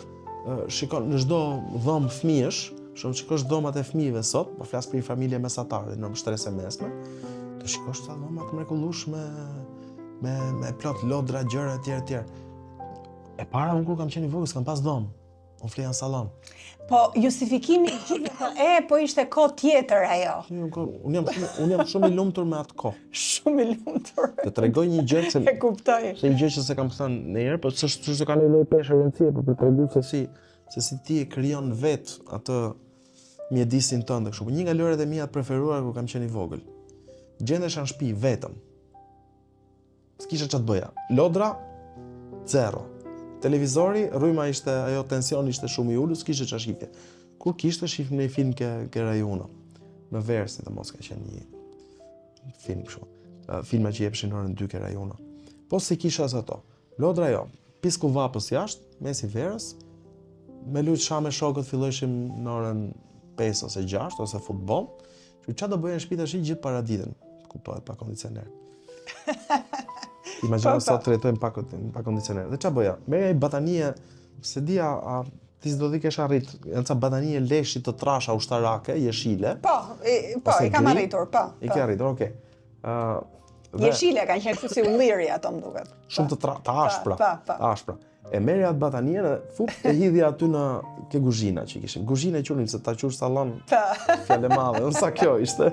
shikon në çdo dhomë fëmijësh, shumë shikosh dhomat e fëmijëve sot, po flas për një familje mesatare në shtresë mesme, të shikosh sa dhoma të mrekullueshme me plot lodra, gjëra etj. E para unë kur kam qenë i vogël s'kam pas dhomë. Unë fleja në sallon.
Po justifikimi po ishte kohë tjetër ajo.
Unë jam shumë i lumtur me atë kohë.
Shumë i lumtur.
Të tregoj një gjë që
e kuptoj.
Se një gjë që se kam thënë ndonjëherë, po s'është ka një lloj peshë rëndësie, por për treguar se si ti e krijon vet atë mjedisin tënd kështu. Një nga lojrat e mia të preferuara kur kam qenë i vogël. Gjendesha në shtëpi vetëm. S'kisha çfarë të bëja. Lodra zero. Televizori, rryma ishte, ajo tensioni ishte shumë i ulur, s'kishte çfarë shifje. Kur kishte shifim në një film ke rajono. Në Versi, të mos ka qenë një film kështu. Filma që jepshin orën 2 ke rajono. Po si kisha as ato. Lodra jo, pisku vapës jashtë, mes i verës, me lut shame shokët fillojshim në orën 5 ose 6 ose futboll. Çfarë do bëjnë në shtëpi tash gjithë paraditën, kuptohet, pa kondicioner. Imagjino sot tretojmë pa kondicioner. Dhe çfarë bëja? Merja i batanie, se dia ti s'do di kesh arrit, janë ca batanie leshi të trasha ushtarake, jeshile.
Po, i kam arritur, po.
I ke arritur, okay.
Jeshile kanë qenë kështu si ulliri ato më duket.
Shumë të ashpra. E merja atë batanie dhe e hidhja aty në ke kuzhina që kishim. Kuzhinë e qunim se ta qush sallon. Fjalë madhe, sa kjo ishte.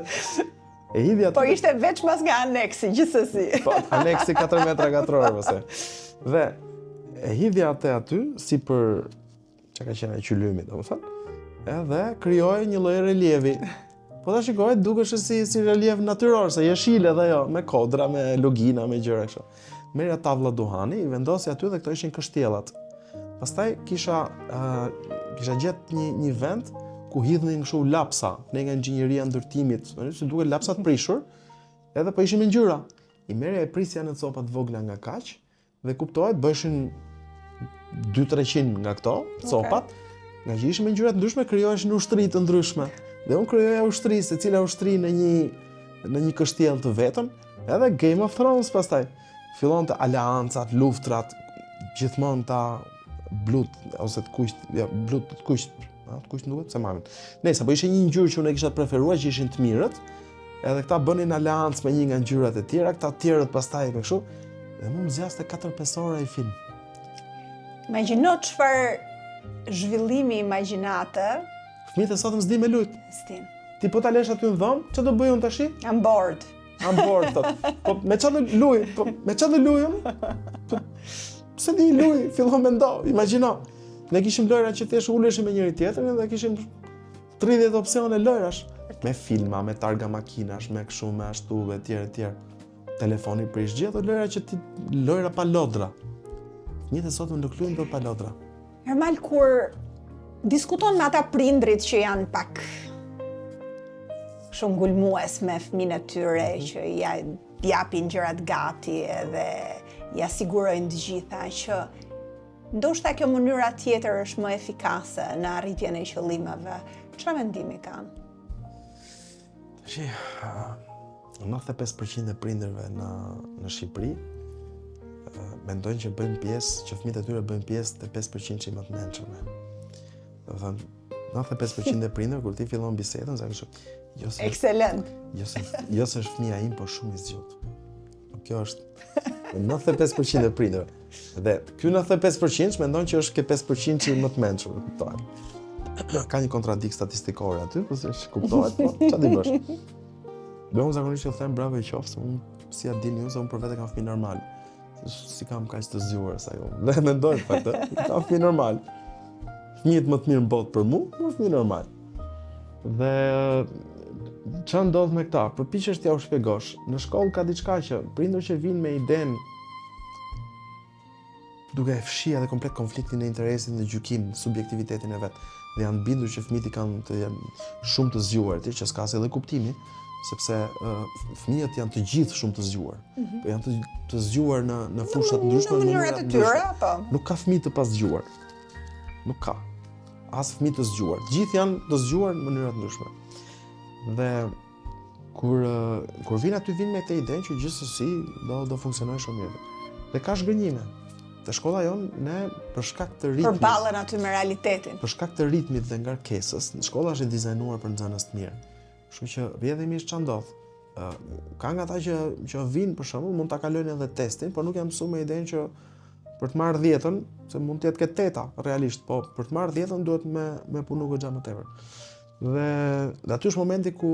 E hidhja aty.
Po ishte veç mas nga aneksi gjithsesi.
Po, aneksi 4 metra katror ose. Dhe e hidhja aty si për çka ka qenë qylymi, domethënë. Edhe krijoi një lloj relievi. Po ta shikoj, dukesh si relief natyror, se jeshile dhe jo, me kodra, me logina, me gjëra kështu. Merja tavlla duhani, i vendosi aty dhe këto ishin kështjellat. Pastaj kisha gjetë një vend ku hidhnin kështu lapsa, ne nga inxhinieria ndërtimit, si duket lapsa të prishur, edhe po ishin me ngjyra. I merja e prisja në copa të vogla nga kaq dhe kuptohet bëheshin 200-300 nga këto copat, nga që ishin me ngjyra të ndryshme krijoheshin ushtri të ndryshme. Dhe unë krijoja ushtri, secila ushtri në një kështjell të vetëm, edhe Game of Thrones pastaj. Fillonte aleancat, luftrat, gjithmonë ta blut ose të kuqt, blut të kuqt, të kuqt duhet se marrin. Nëse po ishte një ngjyrë që unë kisha preferuar që ishin të mirët, edhe këta bënin aleancë me një nga ngjyrat e tjera, këta të tjerët pastaj me kështu, dhe më zgjaste 4-5 ora i film.
Imagjino çfarë zhvillimi imagjinate.
Fëmijët e sotëm s'di me lut.
S'din.
Ti po ta lesh aty në dhomë, çfarë do bëj unë tash?
I'm bored.
I'm bored, thot. Po me çfarë do luaj? Po me çfarë do luaj unë? Po, pse di luaj? Fillon mendo. Imagjino. Ne kishim lojra që thjesht uleshim me njëri tjetrin dhe kishim 30 opsione lojrash. Me filma, me targa makinash, me kështu, me ashtu, e tjerë. Telefoni prish, gjithë ato lojra që ti lojra pa lodra. Fëmijët e sotëm nuk luajnë dot pa lodra.
Normal kur diskuton me ata prindrit që janë pak shumë ngulmues me fëmijën e tyre që ja japin gjërat gati edhe ja sigurojnë të gjitha që ndoshta kjo mënyra tjetër është më efikase në arritjen e qëllimeve. Çfarë mendimi kanë?
95% e prindërve në Shqipëri mendojnë që bëjnë pjesë, që fëmijët e tyre bëjnë pjesë të 5% që i më të mençurve. Do thënë, 95% e prindërve kur ti fillon bisedën, zakonisht
Excelent.
Jo se është fëmia im, por shumë i zgjuar. Kjo është 95% e prindërve. Dhe ky 95% mendon që është ke 5% që i më të mençur, kuptohet. Ka një kontradikt statistikore aty, po se kuptohet, po çfarë di bësh? Do unë zakonisht ju them bravo i qoftë, unë si ja dini ju se unë për vete kam fëmijë normal. Si kam kaq të zgjuar sa ju. Dhe mendoj fakt, kam fëmijë normal. Fëmijët më të mirë në botë për mua, më fëmijë normal. Dhe çfarë ndodh me këta? Përpiqesh t'ja u shpjegosh. Në shkollë ka diçka që prindër që vinë me idenë duke e fshi edhe komplet konfliktin e interesit dhe gjykim, subjektivitetin e vet. Dhe janë bindur që fëmijët kanë të janë shumë të zgjuar, që s'ka as edhe kuptimi, sepse fëmijët janë të gjithë shumë të zgjuar. Po janë të zgjuar në fusha të ndryshme,
në mënyra të tyre apo?
Nuk ka fëmijë të pazgjuar. Nuk ka. As fëmijë të zgjuar. Gjithë janë të zgjuar në mënyra të ndryshme. Dhe kur vinë me këtë idenë që gjithsesi do funksionojë shumë mirë. Dhe ka shgënjime. Te shkolla jonë, ne për shkak të ritmit.
Përballen aty me realitetin.
Për shkak të ritmit dhe ngarkesës, shkolla është e dizajnuar për nxënës të mirë. Kështu që vjedhimisht ç'a ndodh. Ka nga ata që vinë për shembull, mund ta kalojnë edhe testin, por nuk janë mësuar me idenë që për të marrë 10-ën, se mund të jetë këtë 8 realisht, po për të marrë 10-ën duhet me punu goxha më tepër. Dhe aty është momenti ku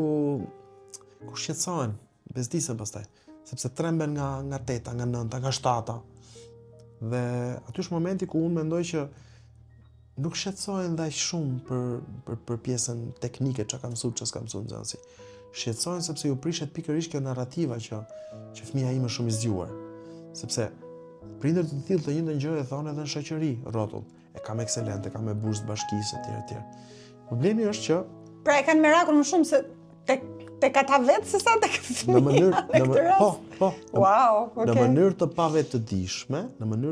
shqetësohen, bezdisen pastaj, sepse tremben nga 8-a, nga 9-a, nga 7-a. Dhe aty është momenti ku unë mendoj që nuk shqetësohen ndaj shumë për pjesën teknike, çka ka mësuar, çka s'ka mësuar nxënësi. Shqetësohen sepse ju prishet pikërisht kjo narrativa që fëmia im është shumë i zgjuar. Sepse prindër të tillë të njëjtën gjë e thonë edhe në shoqëri, rrotull. E kam ekselent, e kam me bursë bashkisë etj. Problemi është që
pra e kanë mirakull më shumë se tek ata vetë se sa tek fëmia. Wow, okay.
Në mënyrë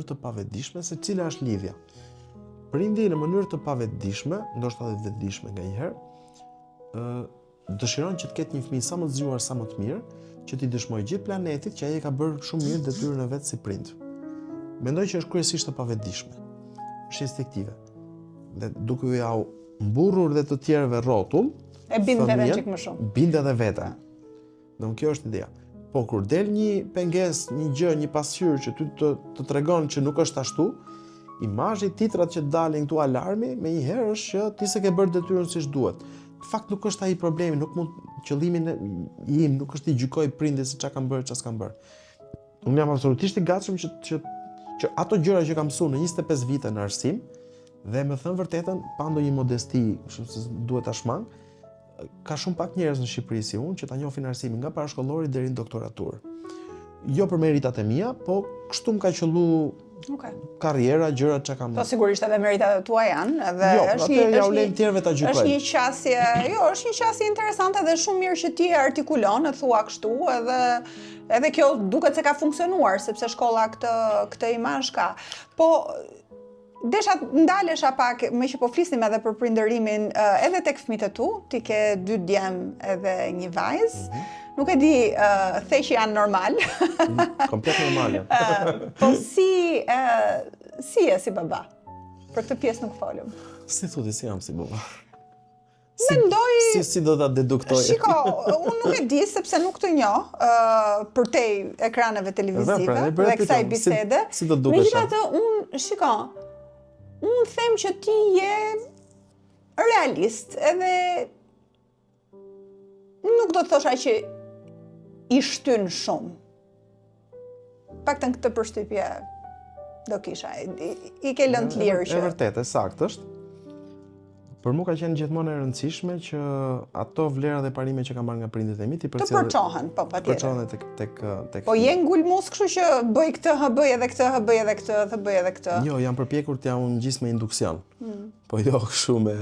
të pavetëdijshme se cila është lidhja. Prindi në mënyrë të pavetëdijshme, ndoshta edhe vetëdijshme nganjëherë, dëshiron që të ketë një fëmijë sa më të zgjuar, sa më të mirë, që t'i dëshmojë gjithë planetit që ai ka bërë shumë mirë detyrën e vet si prind. Mendoj që është kryesisht e pavetëdijshme. Është instinktive. Dhe duke u jau mburrur dhe të tjerëve rrotull,
e bind veten çik më shumë.
Bind edhe veten. Domthonjë kjo është ideja. Po kur del një pengesë, një gjë, një pasqyrë që ty të tregon që nuk është ashtu, imazhi, titrat që dalin këtu alarmi, menjëherë është që ti s'e ke bërë detyrën siç duhet. Në fakt nuk është ai problemi, nuk mund qëllimin im nuk është i gjykoj prindit se çka kanë bërë, çka s'kan bërë. Unë jam absolutisht i gatshëm që ato gjëra që kam mësuar në 25 vite në arsim dhe me thënë vërtetën, pa ndonjë modesti, se duhet ta shmang, ka shumë pak njerëz në Shqipëri si unë që ta njohin arsimin nga parashkollori deri në doktoraturë. Jo për meritat e mia, po kështu më ka qellu karriera, gjërat që kam.
Po sigurisht edhe meritat e tua janë, edhe
është një
qasje interesante dhe shumë mirë që ti e artikulon, e thua kështu, edhe kjo duket se ka funksionuar, sepse shkolla këtë imazh ka. Po desha ndalesha pak, me që po flisnim edhe për prindërimin, edhe tek fëmijët e tu, ti ke 2 djem edhe një vajzë. Nuk e di, the që janë normal.
Komplet normale.
Po si e si baba? Për këtë pjesë nuk folëm.
Si thotë si jam si baba?
Mendoj...
Si do ta deduktoj?
Shiko, unë nuk e di, sepse nuk të njoh përtej ekraneve televizive dhe kësaj bisede.
Si do dukesh?
Megjithatë, unë, shiko, unë them që ti je realist, edhe nuk do të thosha që i shtyn shumë. Paktën këtë përshtypje do kisha. I ke lënë të lirë që...
E vërtet, e saktë është. Për mu ka qenë gjithmonë e rëndësishme që ato vlera dhe parime që kam marrë nga prindit e mi
të përçohen, po patjetër.
Përçohen tek
Po je ngulmus kështu që bëj këtë, bëj edhe këtë, bëj edhe këtë, bëj edhe këtë.
Jo, jam përpjekur t'ja unë gjis me induksion. Po jo kështu me...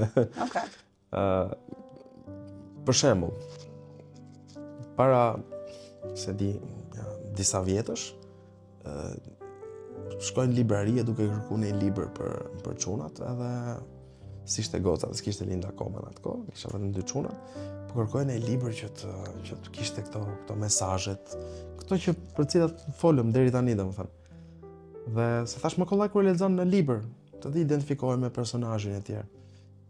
Okej.
Për shembull, para se disa vjetësh, shkojnë në librari duke kërkuar një libër për çunat, edhe si ishte goca, s'kishte lind akoma në atë kohë, kisha vetëm 2 çuna, po kërkojnë një libër që të kishte këto mesazhet, këto që për cilat folëm deri tani, domethënë. Dhe se thash më kollaj kur e lexon në libër, të identifikohem me personazhin e tjerë.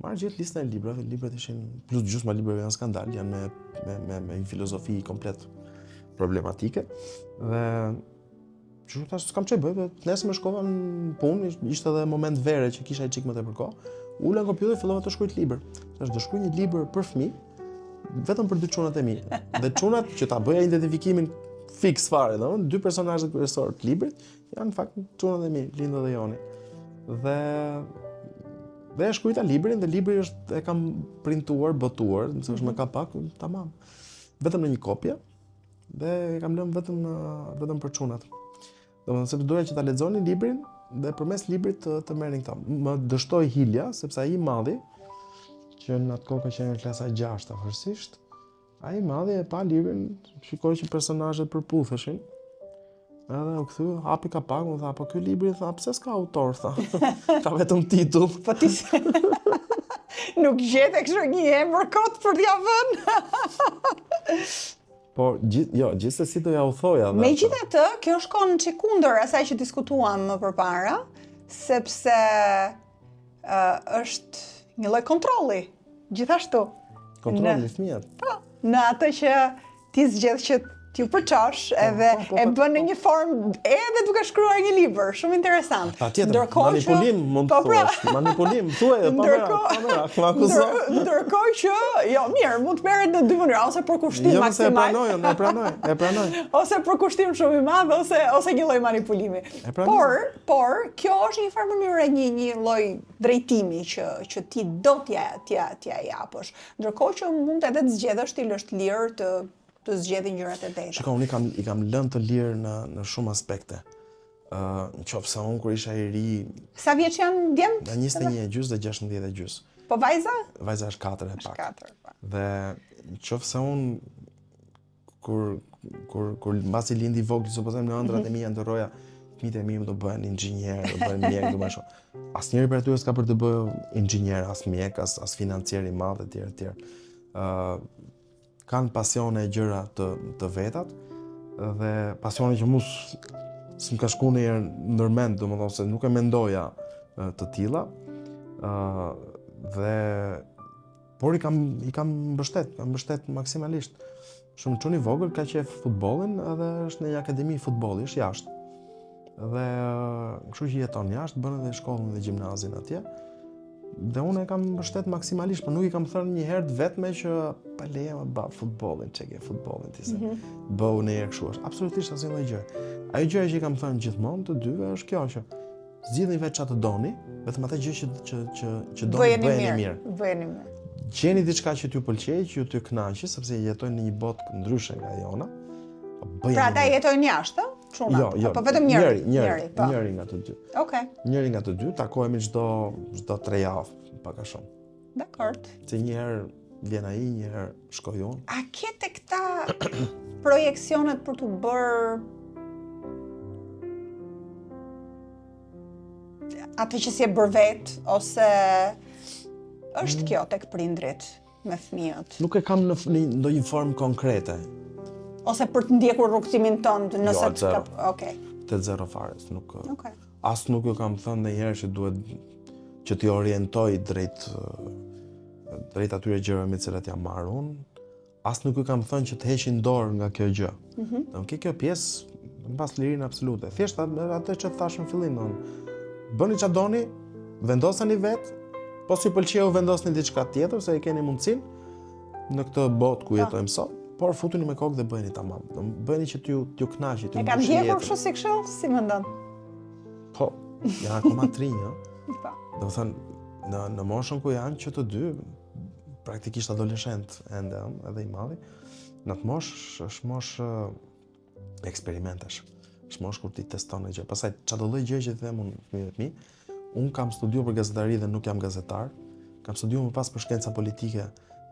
Marrë gjithë listën e librave, librat ishin plus gjysma librave janë skandal, janë me një filozofi komplet problematike. Dhe që thash s'kam ç'e bëj, nesër më shkova në punë, ishte edhe moment vere që kisha çik më tepër kohë. Ula në kompjuter fillova të shkruaj libër. Thash do shkruaj një libër për fëmijë, vetëm për 2 çunat e mi. Dhe çunat që ta bëja identifikimin fiks fare, domethënë 2 personazhet kryesorë të librit janë në fakt çunat e mi, Linda dhe Joni. Dhe e shkruajta librin dhe libri e kam printuar, botuar, nëse është më kapak, tamam. Vetëm në një kopje dhe e kam lënë vetëm për çunat. Domethënë sepse doja që ta lexonin librin dhe përmes librit të merrin këta. Më dështoi Hilja, sepse ai i madhi, që në atë kohë ka qenë në klasa 6 afërsisht, ai i madhi e pa librin, shikoi që personazhet përputheshin. Edhe u kthy, hapi kapak, më tha, po ky libri, tha, pse s'ka autor, tha. Ka vetëm titull.
Po ti nuk gjete kështu një emër kot për t'ia vënë.
Po, gjithsesi do ja u thoja.
Megjithatë, kjo shkon çik kundër asaj që diskutuam më përpara, sepse është një lloj kontrolli, gjithashtu.
Kontrolli fëmijët.
Po, në atë që ti zgjedh që t'ju përçosh edhe e bën në një formë edhe duke shkruar një libër, shumë interesant.
Patjetër, manipulim mund të thuash, manipulim, thuaj
ndërkohë që, jo, mirë, mund të merret në 2 mënyra, ose për kushtim maksimal.
Jo, e pranoj.
Ose për kushtim shumë i madh, ose një lloj manipulimi. Por kjo është një farë mënyrë, një lloj drejtimi që ti do t'ja japësh. Ndërkohë që mund edhe të zgjedhësh ti lësh të lirë të zgjedhin gjërat e drejta.
Shikoj, unë i kam lënë të lirë në shumë aspekte. Nëse unë kur isha i ri...
Sa vjeç janë djemt?
Nga 21 dhe 16
Po vajza?
Vajza është 4 e pak.
4.
Dhe nëse unë kur mbasi lindi vogël, supozojmë në ëndrat e mia ndërroja, fëmijët e mi do bëhen inxhinier, do bëhen mjek, do bëhen shumë. Asnjëri prej tyre s'ka për të bërë inxhinier, as mjek, as financier i madh etj. Kanë pasione e gjëra të vetat dhe pasione që s'm ka shku ndonjëherë ndërmend, domethënë se nuk e mendoja të tilla. Dhe por i kam mbështet maksimalisht. Shumë çuni vogël ka qef futbollin edhe është në një akademi futbolli, është jashtë. Dhe kështu që jeton jashtë, bën edhe shkollën dhe gjimnazin atje. Dhe unë e kam mbështet maksimalisht, por nuk i kam thënë një herë vetme që pa leje më bë futbollin, çeke futbollin ti se. Bëu në herë kështu është. Absolutisht asnjë lloj gjë. Ajo gjë që i kam thënë gjithmonë të dyve është kjo që zgjidhni vetë çfarë të doni, vetëm atë gjë që doni bëjeni mirë.
Bëjeni mirë.
Gjeni diçka që t'ju pëlqej, që t'ju kënaqë, sepse jetojnë në një botë ndryshe nga jona.
Pra ata jetojnë jashtë?
Jo,
po vetëm njëri
nga të dy.
Okej.
Njëri nga të dy, takohemi çdo 3 javë, pak a shumë.
Dakor.
Se një herë vjen ai, një herë shkoj unë.
A ke te këta projeksionet për t'u bërë atë që si e bërë vetë, ose është kjo tek prindrit me fëmijët?
Nuk e kam në ndonjë formë konkrete.
Ose për të ndjekur rrugtimin tënd nëse të kap... Okej.
Te zero fare, nuk. As nuk ju kam thënë ndonjëherë që duhet që t'i orientoj drejt atyre gjërave me të cilat jam marrë unë. As nuk ju kam thënë që të heqin dorë nga kjo gjë. Kjo pjesë mbas lirinë absolute. Thjesht atë që thash në fillim, bëni çfarë doni, vendosani vetë, po si pëlqeu vendosni diçka tjetër, se e keni mundësinë në këtë botë ku jetojmë sot, por futuni me kokë dhe bëheni tamam. Bëheni që t'ju kënaqë, t'ju
E kanë
mbushë
ndjekur
jetën.
kështu si kështu, si mendon?
Po, janë akoma 3, ëh.
Po.
Do të thënë, në moshën ku janë që të dy, praktikisht adoleshent ende, edhe i madhi, në atë moshë është moshë eksperimentesh. Është moshë kur ti teston e gjë. Pastaj çdo lloj gjë që them unë fëmijët mi, unë kam studiuar për gazetari dhe nuk jam gazetar. Kam studiuar më pas për shkenca politike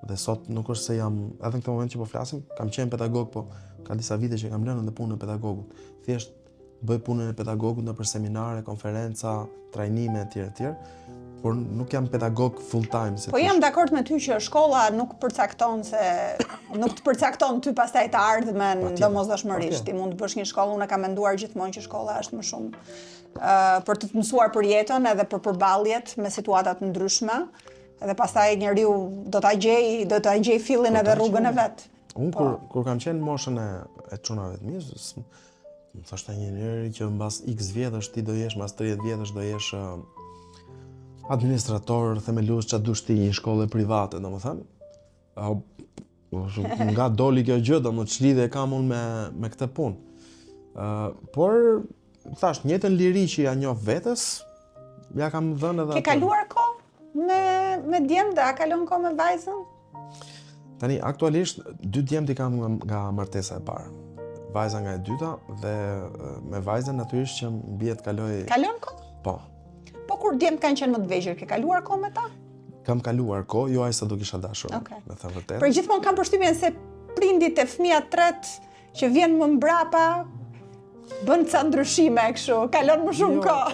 dhe sot nuk është se jam, edhe në këtë moment që po flasim, kam qenë pedagog, po ka disa vite që kam lënë dhe punën e pedagogut. Thjesht bëj punën e pedagogut nëpër seminare, konferenca, trajnime etj. Por nuk jam pedagog full time.
Po jam dakord me ty që shkolla nuk përcakton nuk të përcakton ty pastaj të ardhmen domosdoshmërisht. Ti mund të bësh një shkollë, unë kam menduar gjithmonë që shkolla është më shumë për të mësuar për jetën edhe për përballjet me situata të ndryshme. Edhe pastaj njeriu do ta gjej fillin edhe rrugën e vet.
Unë kur kam qenë në moshën e çunave të mi, më thoshte një njeri që mbas X vjetësh ti do jesh, mbas 30 vjetësh do jesh administrator, themelues çfarë dush ti, një shkolle private, domethënë. Nga doli kjo gjë, domethënë ç'lidhje kam unë me këtë punë. Por thash, njëjtën liri që ja njoh vetes, ja kam dhënë edhe.
Ke kaluar kohë me djemt dhe a kalon kohë me vajzën?
Tani, aktualisht, 2 djemt i kam nga martesa e parë. Vajza nga e dyta dhe me vajzën natyrisht që mbi të kaloj.
Kalon kohë?
Po.
Po kur djemt kanë qenë më të vegjël, ke kaluar kohë me ta?
Kam kaluar kohë, jo aq sa do kisha dashur, me thënë vërtet.
Për gjithmonë kam përshtypjen se prindit e fëmija tret që vjen më mbrapa bën ca ndryshime kështu, kalon më shumë kohë,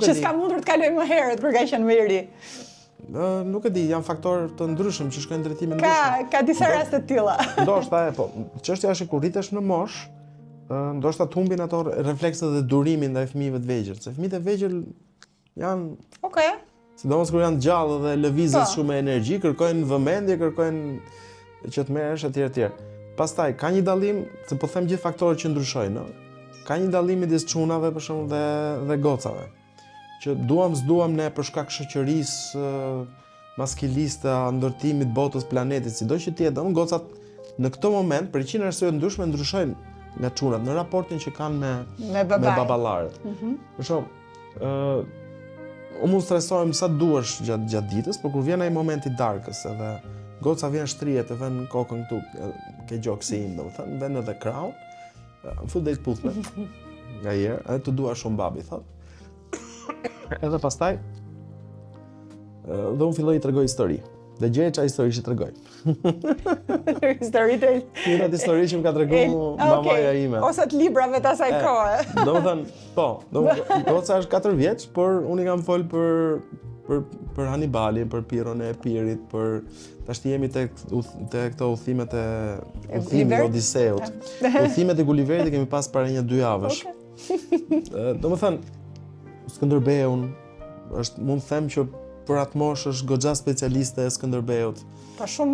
që s'ka mundur të kaloj më herët kur ka qenë më i ri.
Nuk e di, janë faktorë të ndryshëm që shkojnë drejtime ndryshme.
Ka disa raste të tilla.
Ndoshta po, çështja është kur rritesh në moshë, ndoshta të humbin ato reflekset dhe durimin ndaj fëmijëve të vegjël, se fëmijët e vegjël janë sidomos kur janë gjallë dhe lëvizin shumë me energji, kërkojnë vëmendje, kërkojnë që të merresh etj. Pastaj ka një dallim, se po them gjithë faktorët që ndryshojnë, ka një dallim midis çunave për shembull dhe gocave. Që duam s'duam ne për shkak shoqërisë maskiliste, ndërtimit botës, planetit, sido që të jetë, gocat në këtë moment për 100 arsye ndryshme ndryshojnë nga çunat në raportin që kanë me baballarët. Për shembull, unë mund stresohem sa duash gjatë ditës, por kur vjen ai momenti i darkës edhe goca vjen shtrihet e vën kokën këtu, ke gjoksi im, domethënë, vën edhe krahun, fut drejt puthme. Nga herë, edhe të dua shumë babi, thotë. Edhe pastaj dhe unë filloj i tregoj histori. Dhe gjej çfarë histori që tregoj.
Historitë.
Një histori që më ka treguar mamaja ime.
Ose të librave të asaj kohe.
Domethënë, po, goca është 4 vjeç, por unë kam fol për Hannibalin, për Piron e Epirit, për tash jemi tek këto udhimet e Odiseut. Udhimet e Gulliverit kemi pas para 1-2 javësh. Domethënë Skënderbeun është, mund të them që për atë moshë është goxha specialiste e Skënderbeut.
Po shumë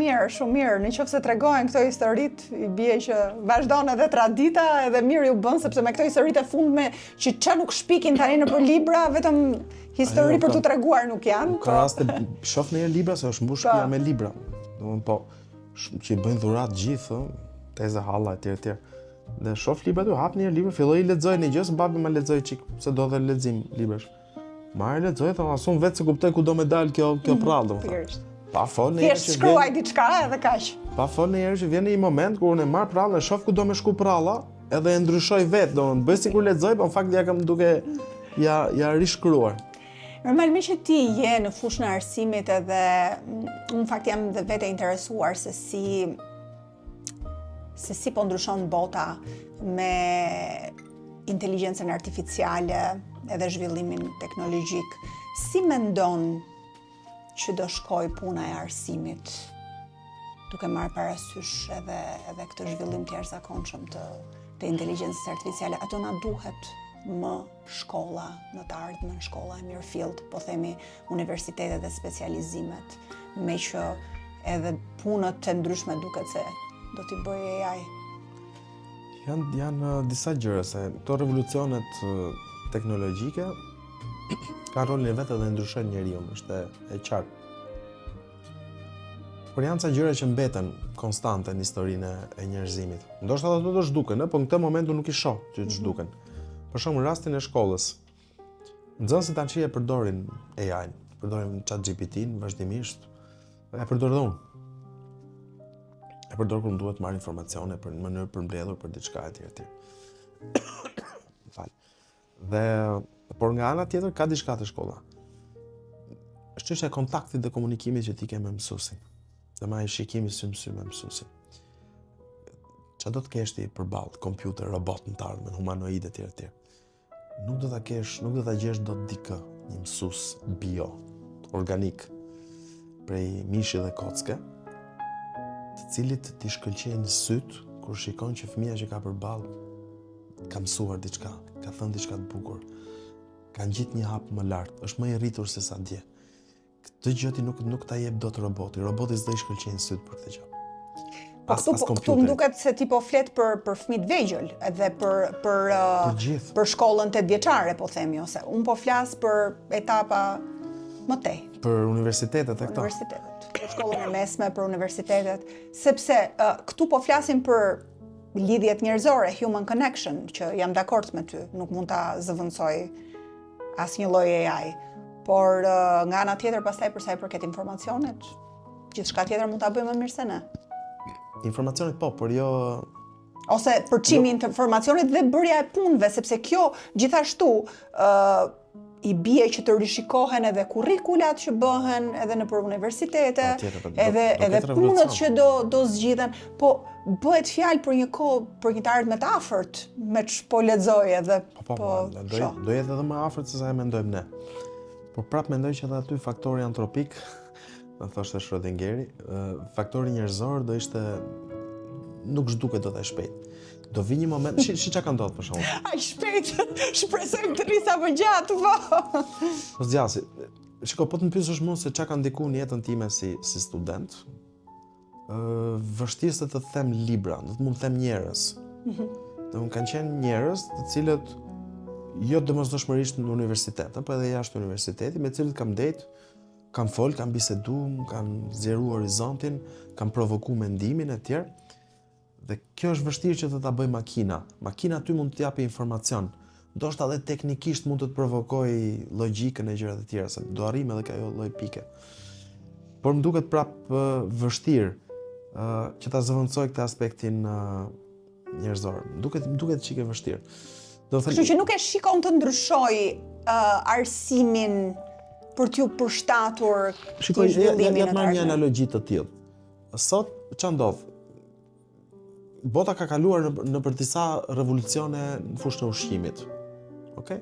mirë. Nëse tregojnë këto historitë, i bie që vazhdon edhe tradita, edhe mirë ju bën sepse me këto historitë e fundme që ç'a nuk shpikin tani nëpër libra, vetëm histori për t'u treguar nuk janë.
Ka raste shoh në libra se është mbush shtëpia me libra. Domethënë po që i bëjnë dhuratë gjithë, teza halla etj. Dhe shoh librat, hap një libër, filloi lexoj një gjë, babi më lexoi çik, se do dhe lexim librash. Marr lexoj, thonë asun vetë se kuptoj ku do me dal kjo prallë, domethënë. Pa fol në herë që
shkruaj diçka edhe kaq.
Pa fol në herë që vjen një moment kur unë marr prallën, shoh ku do me shku pralla, edhe e ndryshoj vetë, domethënë bëj sikur lexoj, po në fakt ja kam duke ja rishkruar.
Normalisht që ti je në fushën e arsimit edhe unë në fakt jam dhe vetë interesuar se si po ndryshon bota me inteligjencën artificiale edhe zhvillimin teknologjik. Si mendon që do shkoj puna e arsimit, duke marrë parasysh edhe këtë zhvillim të jashtëzakonshëm të inteligjencës artificiale? Ato na duhet më shkolla në të ardhmen, shkolla e mirëfillt, po themi universitetet dhe specializimet, me që edhe punët të ndryshme duket se do t'i bëjë AI.
Janë disa gjëra se këto revolucionet teknologjike ka rolin e vetë dhe ndryshon njeriu, është e qartë. Por janë ca gjëra që mbeten konstante në historinë e njerëzimit. Ndoshta ato do zhduken, po në këtë moment unë nuk i shoh që të zhduken. Për shembull, rastin e shkollës. Nxënësit tani e përdorin AI-n, përdorin ChatGPT-n vazhdimisht. E përdor dhe unë. E përdor kur më duhet të marr informacione për në mënyrë përmbledhur për diçka etj. Fal. Por nga ana tjetër ka diçka të shkolla. Është çështja e kontaktit dhe komunikimit që ti ke me mësuesin. Dhe ma i shikimi sy më sy me mësuesin. Qa do të kesh ti përballë kompjuter, robot në të ardhmen, humanoide etj. Nuk do ta gjesh dot dikë, një mësues bio, organik, prej mishi dhe kocke, të cilit t'i shkëlqejnë syt kur shikon që fëmia që ka përballë ka mësuar diçka, ka thënë diçka të bukur, ka ngjit një hap më lart, është më i rritur se sa dje. Këtë gjëti nuk ta jep dot roboti. Roboti s'do i shkëlqejnë syt për këtë gjë.
Këtu më duket se ti po flet për fëmijët vegjël, edhe për shkollën 8 vjeçare, po themi, ose unë po flas për etapa më tej.
Për universitetet e këto.
Për shkollën e mesme, për universitetet, sepse këtu po flasim për lidhjet njerëzore, human connection, që jam dakord me ty, nuk mund ta zëvendësoj asnjë lloj AI. Por nga ana tjetër pastaj për sa i përket informacionit, gjithçka tjetër mund ta bëjmë më mirë se ne.
Informacionit po, por jo
ose përçimi të informacionit dhe bërja e punëve, sepse kjo gjithashtu i bie që të rishikohen edhe kurrikulat që bëhen edhe në për universitete, edhe punët që do zgjidhen, po bëhet fjalë për një kohë, për një të ardhmë të afërt, me ç'po lexoj edhe
do jetë edhe më afërt se sa e mendojmë ne. Por prapë mendoj që edhe aty faktori antropik, më thoshte Schrödingeri, faktori njerëzor do ishte nuk zhduket dot aq shpejt. Do vi një moment, çka ka ndodhur për shembull.
Aq shpejt, shpresojmë të rri sa më gjatë, po.
Po zgjasi. Shiko, po të më pyesësh mua se çka ka ndikuar në jetën time si student, vështirë se të them libra, do të mund të them njerëz. Do kanë qenë njerëz të cilët jo domosdoshmërisht në universitet, po edhe jashtë universitetit, me të cilët kam ndejt, kam fol, kam bisedu, kam zgjeru horizontin, kam provoku mendimin e tjerë. Dhe kjo është vështirë që të ta bëj makina. Makina ty mund të japi informacion. Ndoshta edhe teknikisht mund të provokoj logjikën e gjërave të tjera, se do arrim edhe ajo lloj pike. Por më duket prapë vështirë që ta zëvendësoj këtë aspektin njerëzor. Më duket çike vështirë.
Kështu që nuk e shikon të ndryshoj arsimin për t'ju përshtatur këtij zhvillimi.
Ja të marr një analogji të tillë. Sot ç'a ndodh? Bota ka kaluar në për disa revolucione në fushën e ushqimit. Okej?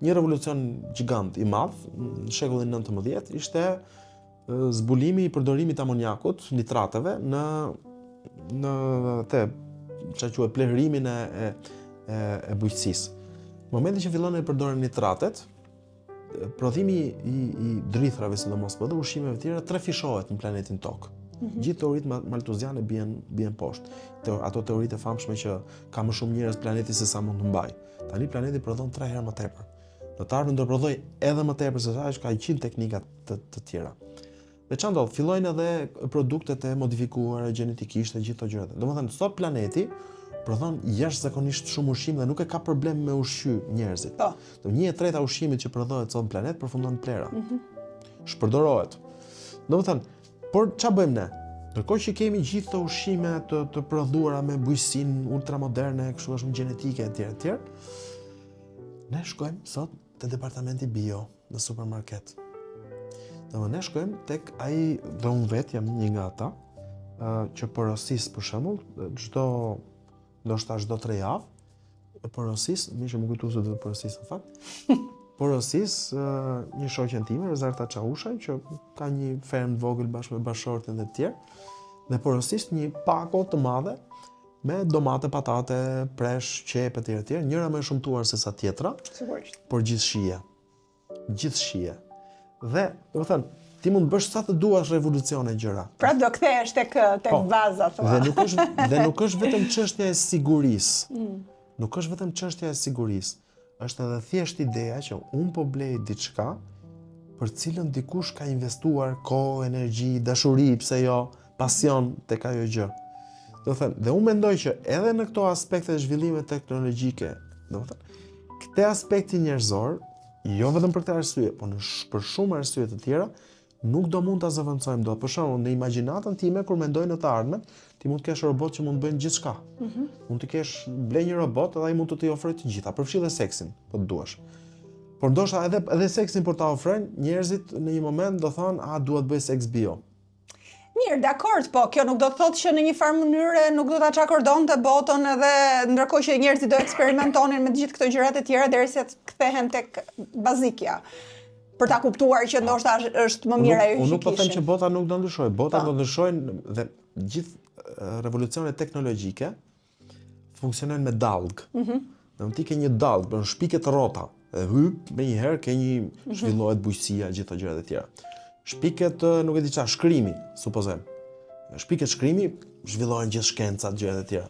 Një revolucion gjigant i madh në shekullin 19 ishte zbulimi i përdorimit të amoniakut, nitrateve në ç'a quhet plehërimin e bujqësisë. Në momentin që fillon të përdoren nitratet, prodhimi i drithrave, sidomos, po dhe ushqimeve të tjera, trefishohet në planetin Tokë. Gjithë teoritë maltuziane bien poshtë. Ato teoritë e famshme që ka më shumë njerëz planeti se sa mund të mbaj. Tani planeti prodhon 3 herë më tepër. Në të ardhmen do prodhoj edhe më tepër se sa, që ka 100 teknika të tjera. Dhe ç'a ndodh? Fillojnë edhe produktet e modifikuara gjenetikisht e gjithë ato gjërat. Domethënë sot planeti prodhon jashtëzakonisht shumë ushqim dhe nuk e ka problem me ushqy njerëzit. Do 1/3 e ushqimit që prodhohet sot në planet përfundon në plera. Shpërdorohet. Domethënë, por ç'a bëjmë ne? Ndërkohë që kemi gjithë këto ushqime të prodhuara me bujqësinë ultramoderne, kështu është gjenetike etj. Ne shkojmë sot te departamenti bio në supermarket. Ne shkojmë tek ai, dhe unë vetë jam një nga ata, që porosis për shembull, ndoshta çdo 3 javë, porosis, më më kujtu se do të porosis në fakt. Porosis një shoqen time, Rezarta Çaushaj, që ka një fermë vogël bashkë me bashortin dhe të tjerë, dhe porosis një pako të madhe me domate, patate, presh, qep etj. Njëra më e shumtuar se sa tjetra, por gjithë shije. Dhe, do të thënë, ti mund të bësh sa të duash revolucione gjëra.
Pra do kthehesh tek baza, thua.
Dhe nuk është vetëm çështja e sigurisë. Nuk është vetëm çështja e sigurisë. është edhe thjesht ideja që unë po blej diçka për cilën dikush ka investuar kohë, energji, dashuri, pse jo, pasion tek ajo gjë. Do thënë, dhe unë mendoj që edhe në këto aspekte të zhvillimit teknologjike, do thënë, këtë aspekti njerëzor, jo vetëm për këtë arsye, por për shumë arsye të tjera, nuk do mund ta zëvendësojmë dot. Për shembull, në imagjinatën time kur mendoj në të ardhmen, ti mund të kesh robot që mund të bëjnë gjithçka. Mund të kesh blej një robot dhe ai mund të t'i ofrojë të gjitha, përfshi dhe seksin, po të duash. Por ndoshta edhe seksin për ta ofrojnë, njerëzit në një moment do thonë, dua të bëj seks bio.
Mirë, dakord, po kjo nuk do të thotë që në një farë mënyrë nuk do ta çakordonte botën edhe ndërkohë që njerëzit do eksperimentonin me gjithë këto gjërat e tjera derisa të kthehen tek bazikja. Për ta kuptuar që ndoshta është më mirë ajo që
Unë nuk po them
kishin.
që bota nuk do ndryshojë. Bota do ndryshojnë dhe gjithë revolucionet teknologjike funksionojnë me dallg. Ti ke një dallg, bën shpike të rrota, dhe hyp me një herë ke një zhvillohet bujqësia, gjithë ato gjërat e tjera. Shpiket, nuk e di çfarë, shkrimi, supozojmë. Shpiket shkrimi zhvillohen gjithë shkencat, gjërat e tjera.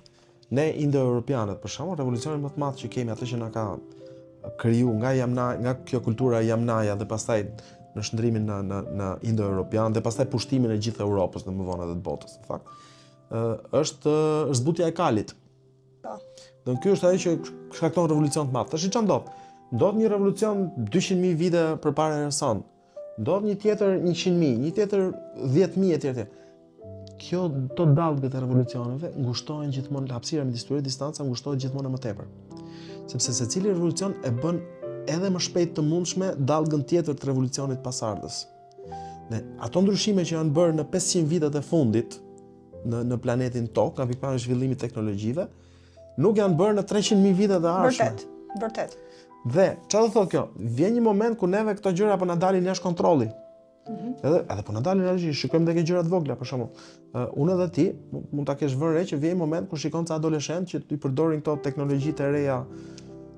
Ne indo-europianët, për shembull, revolucionin më të madh që kemi, atë që na ka kriju nga kjo kultura jamnaja dhe pastaj në shndrimin në indo-europian dhe pastaj pushtimin e gjithë Europës dhe më vonë edhe të botës, në fakt, është zbutja e kalit.
Po.
Dhe ky është ajo që shkakton revolucion të madh. Tash çfarë ndodh? Ndodh një revolucion 200.000 vite përpara erës sonë. Ndodh një tjetër 100.000, një tjetër 10.000 etj. Këto dallgët e revolucioneve ngushtohen gjithmonë, hapësira midis tyre, distanca ngushtohet gjithmonë më tepër. Sepse secili revolucion e bën edhe më shpejt të mundshme dallgën tjetër të revolucionit pasardhës. Dhe ato ndryshime që janë bërë në 500 vitet e fundit në planetin Tokë, nga pikpamja e zhvillimit teknologjive, nuk janë bërë në 300.000 vite të ardhshme.
Vërtet.
Dhe çfarë do thotë kjo? Vjen një moment ku neve këto gjëra po na dalin jashtë kontrolli. Edhe po na dalin realisht, shikojmë tek gjëra të vogla për shembull. Unë edhe ti mund ta kesh vënë re që vjen një moment kur shikon ca adoleshent që i përdorin këto teknologjitë e reja,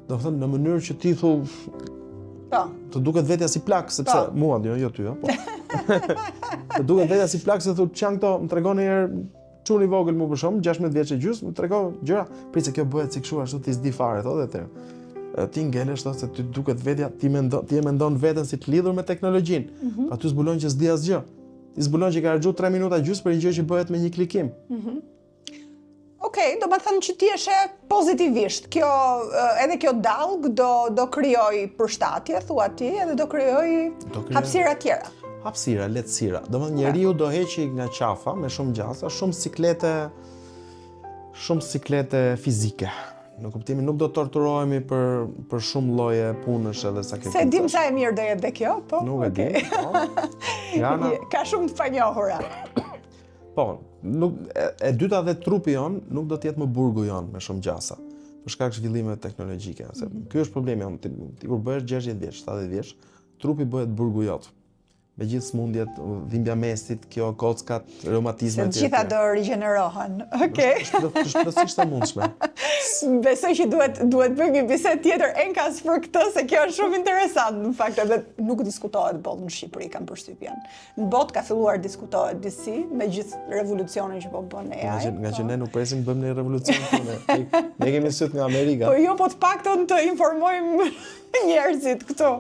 do të thënë në mënyrë që ti thu
Po.
Të duket vetja si plak, sepse mua, jo ty, po. Të duket vetja si plak se thu çan këto, më tregon një herë çuni vogël më për shkak 16 vjeç e gjysmë, më tregon gjëra, prit se kjo bëhet si kështu ashtu ti s'di fare, thotë atë. Ti ngelesh thotë se ty duket vetja, ti e mendon veten si të lidhur me teknologjinë. Pa ty zbulon që s'di asgjë. Ti zbulon që ka harxhu 3 minuta gjysmë për një gjë që bëhet me një klikim.
Okej, do të thënë që ti je pozitivisht. Edhe kjo dallg do krijoj përshtatje, thua ti, edhe do krijoj hapësira tjera.
Hapësira, lehtësira. Domethënë njeriu do heqi nga qafa me shumë gjasa, shumë siklete fizike. Në kuptimin nuk do torturohemi për shumë lloje punësh edhe sakrificash.
Se dim sa e mirë do jetë dhe kjo, po.
Nuk e di.
Ka shumë të panjohura.
Po, e dyta dhe trupi jon nuk do të jetë më burgu jon me shumë gjasa. Për shkak zhvillimeve teknologjike. Se ky është problemi jon. Ti kur bëhesh 60 vjeç, 70 vjeç, trupi bëhet burgu jot. Me gjithë smundjet, dhimbja mesit, kjo kockat, reumatizmet.
Se gjitha do rigjenerohen. Okej.
Është plotësisht e mundshme.
Besoj që duhet bëjmë një bisedë tjetër enkas për këtë, se kjo është shumë interesant, në fakt, edhe nuk diskutohet botë në Shqipëri, kam përshtypjen. Në botë ka filluar diskutohet disi, me gjithë revolucionin që po bën AI.
Nga që ne nuk presim të bëjmë një revolucion, ne kemi syt nga Amerika.
Po jo, po të paktën të informojmë njerëzit këtu.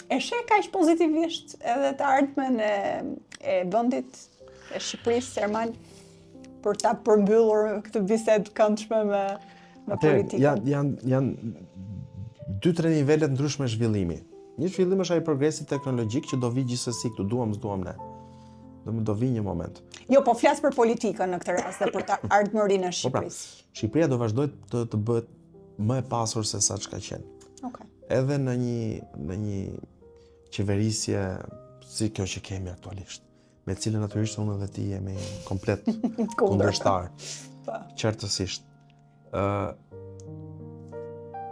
E sheh kaq pozitivisht edhe të ardhmen e vendit e Shqipërisë, Sermal, për ta përmbyllur këtë bisedë këndshme me politikën.
Janë 2-3 nivele të ndryshme zhvillimi. Një zhvillim është ai progresi teknologjik që do vi gjithsesi këtu, duam s'duam ne. Do vi një moment.
Jo, po flas për politikën në këtë rast dhe për të ardhmërinë e Shqipërisë.
Shqipëria do vazhdojë të bëhet më e pasur se sa çka qenë.
Okej.
Edhe në një qeverisje si kjo që kemi aktualisht, me cilën natyrisht unë dhe ti jemi komplet kundërshtar. Qartësisht.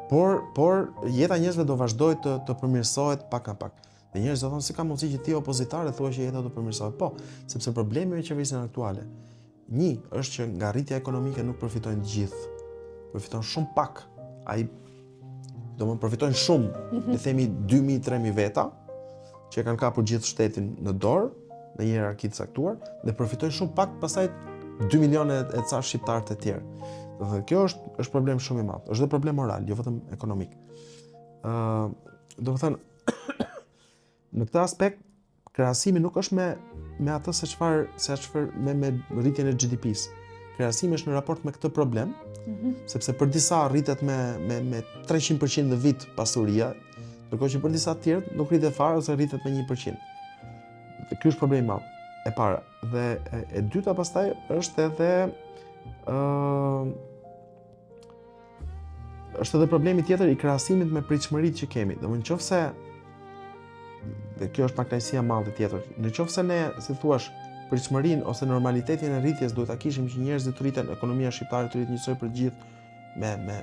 Por jeta njerëzve do vazhdojë të përmirësohet pak nga pak. Dhe njerëzit do thonë si ka mundësi që ti opozitare thua që jeta do përmirësohet. Po, sepse problemi me qeverisjen aktuale, një është që nga rritja ekonomike nuk përfitojnë të gjithë. Përfiton shumë pak. Do më përfitojnë shumë, le themi 2.000-3.000 veta, që kanë kapur gjithë shtetin në dorë, në hierarki të caktuar, dhe përfitojnë shumë pak pastaj 2 milionë e ca shqiptarë të tjerë. Dhe kjo është problem shumë i madh. Është dhe problem moral, jo vetëm ekonomik. Do të thënë, në këtë aspekt, krahasimi nuk është me atë se çfarë me rritjen e GDP-s. Krahasimi është në raport me këtë problem, sepse për disa rritet me 300% në vit pasuria, ndërkohë që për disa të tjerë nuk rritet fare ose rritet me 1%. Dhe ky është problemi i madh. E para. Dhe e dyta pastaj është edhe problemi tjetër i krahasimit me pritshmëritë që kemi. Domethënë nëse dhe kjo është pak kënaqësia e madhe tjetër. Nëse ne, si thua, pritshmërinë ose normalitetin e rritjes duhet ta kishim që njerëzit të rriten, ekonomia shqiptare të rritet njësoj për gjithë me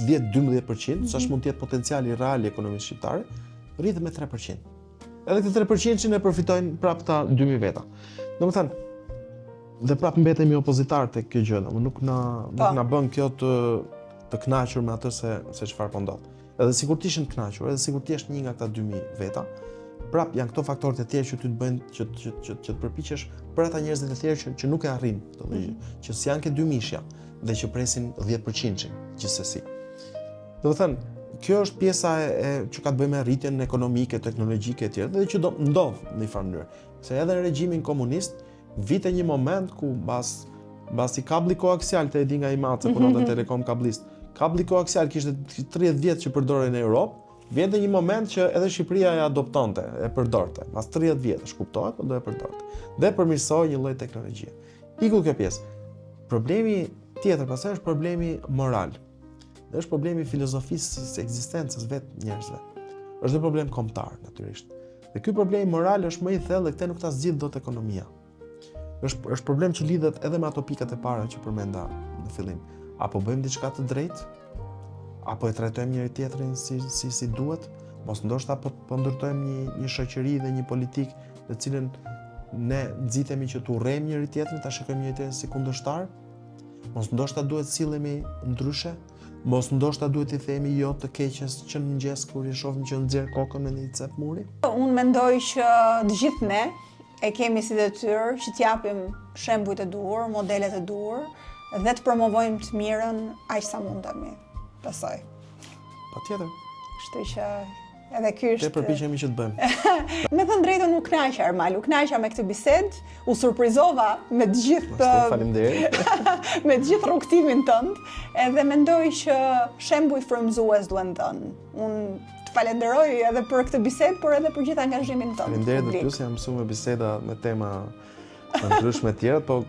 10-12%, sa mund të jetë potenciali real i ekonomisë shqiptare, rritet me 3%. Edhe këtë 3% që ne përfitojnë prapë ta 2000 veta. Domethënë, dhe prapë mbetemi opozitar tek kjo gjë, nuk na bën kjo të kënaqur me atë se çfarë po ndodh. Edhe sikur të ishin të kënaqur, edhe sikur të jesh një nga këta 2000 veta, prapë janë këto faktorët e tjerë që ty të bëjnë që të përpiqesh për ata njerëzit e tjerë që nuk e arrin këtë gjë, që s'janë ke 2000-shja dhe që presin 10% gjithsesi. Do të thënë, kjo është pjesa që ka të bëjë me rritjen ekonomike, teknologjike e tjera, dhe që do ndodh në një farë mënyrë. Se edhe në regjimin komunist vite një moment ku mbasi kabli koaksial të e di nga i madh se punonte Telekom kablist. Kabli koaksial kishte 30 vjet që përdorej në Europë. Vjen një moment që edhe Shqipëria e adoptonte, e përdorte. Pas 30 vjetësh kuptohet, por do e përdorte. Dhe përmirësoi një lloj teknologjie. Iku kjo pjesë. Problemi tjetër pastaj është problemi moral. Dhe është problemi i filozofisë së ekzistencës vetë njerëzve. Është dhe problem kombëtar natyrisht. Dhe ky problem moral është më i thellë dhe këtë nuk ta zgjidh dot ekonomia. Është problem që lidhet edhe me ato pikat e para që përmenda në fillim. Apo bëjmë diçka të drejtë? Apo e trajtojmë njëri tjetrin si duhet, mos ndoshta po ndërtojmë një shoqëri dhe një politikë në cilën ne nxitemi që të urrejmë njëri tjetrin, ta shikojmë njëri tjetrin si kundërshtar, mos ndoshta duhet sillemi ndryshe, mos ndoshta duhet i themi jo të keqes që në mëngjes kur i shohim që nxjerr kokën me një cep muri.
Unë mendoj që të gjithë ne e kemi si detyrë që t'japim shembujt e duhur, modelet e duhur dhe të promovojmë të mirën aq sa mundemi. Pasoj.
Patjetër.
Kështu që edhe ky është.
Ne përpiqemi që të bëjmë.
Me thënë drejtën u kënaqa Armal, u kënaqa me këtë bisedë, u surprizova me të gjithë
Faleminderit.
me të gjithë rrugtimin tënd, edhe mendoj që shembuj frymëzues duhen dhënë. Unë të falenderoj edhe për këtë bisedë, por edhe për gjithë angazhimin tënd.
Faleminderit dhe plus jam mësuar me biseda me tema të ndryshme të tjera, po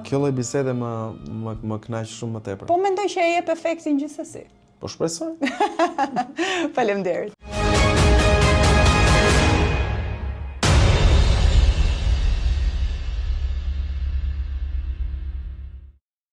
kjo lloj bisede më kënaq shumë më tepër.
Po mendoj që e jep efektin gjithsesi.
Po shpresoj.
Faleminderit.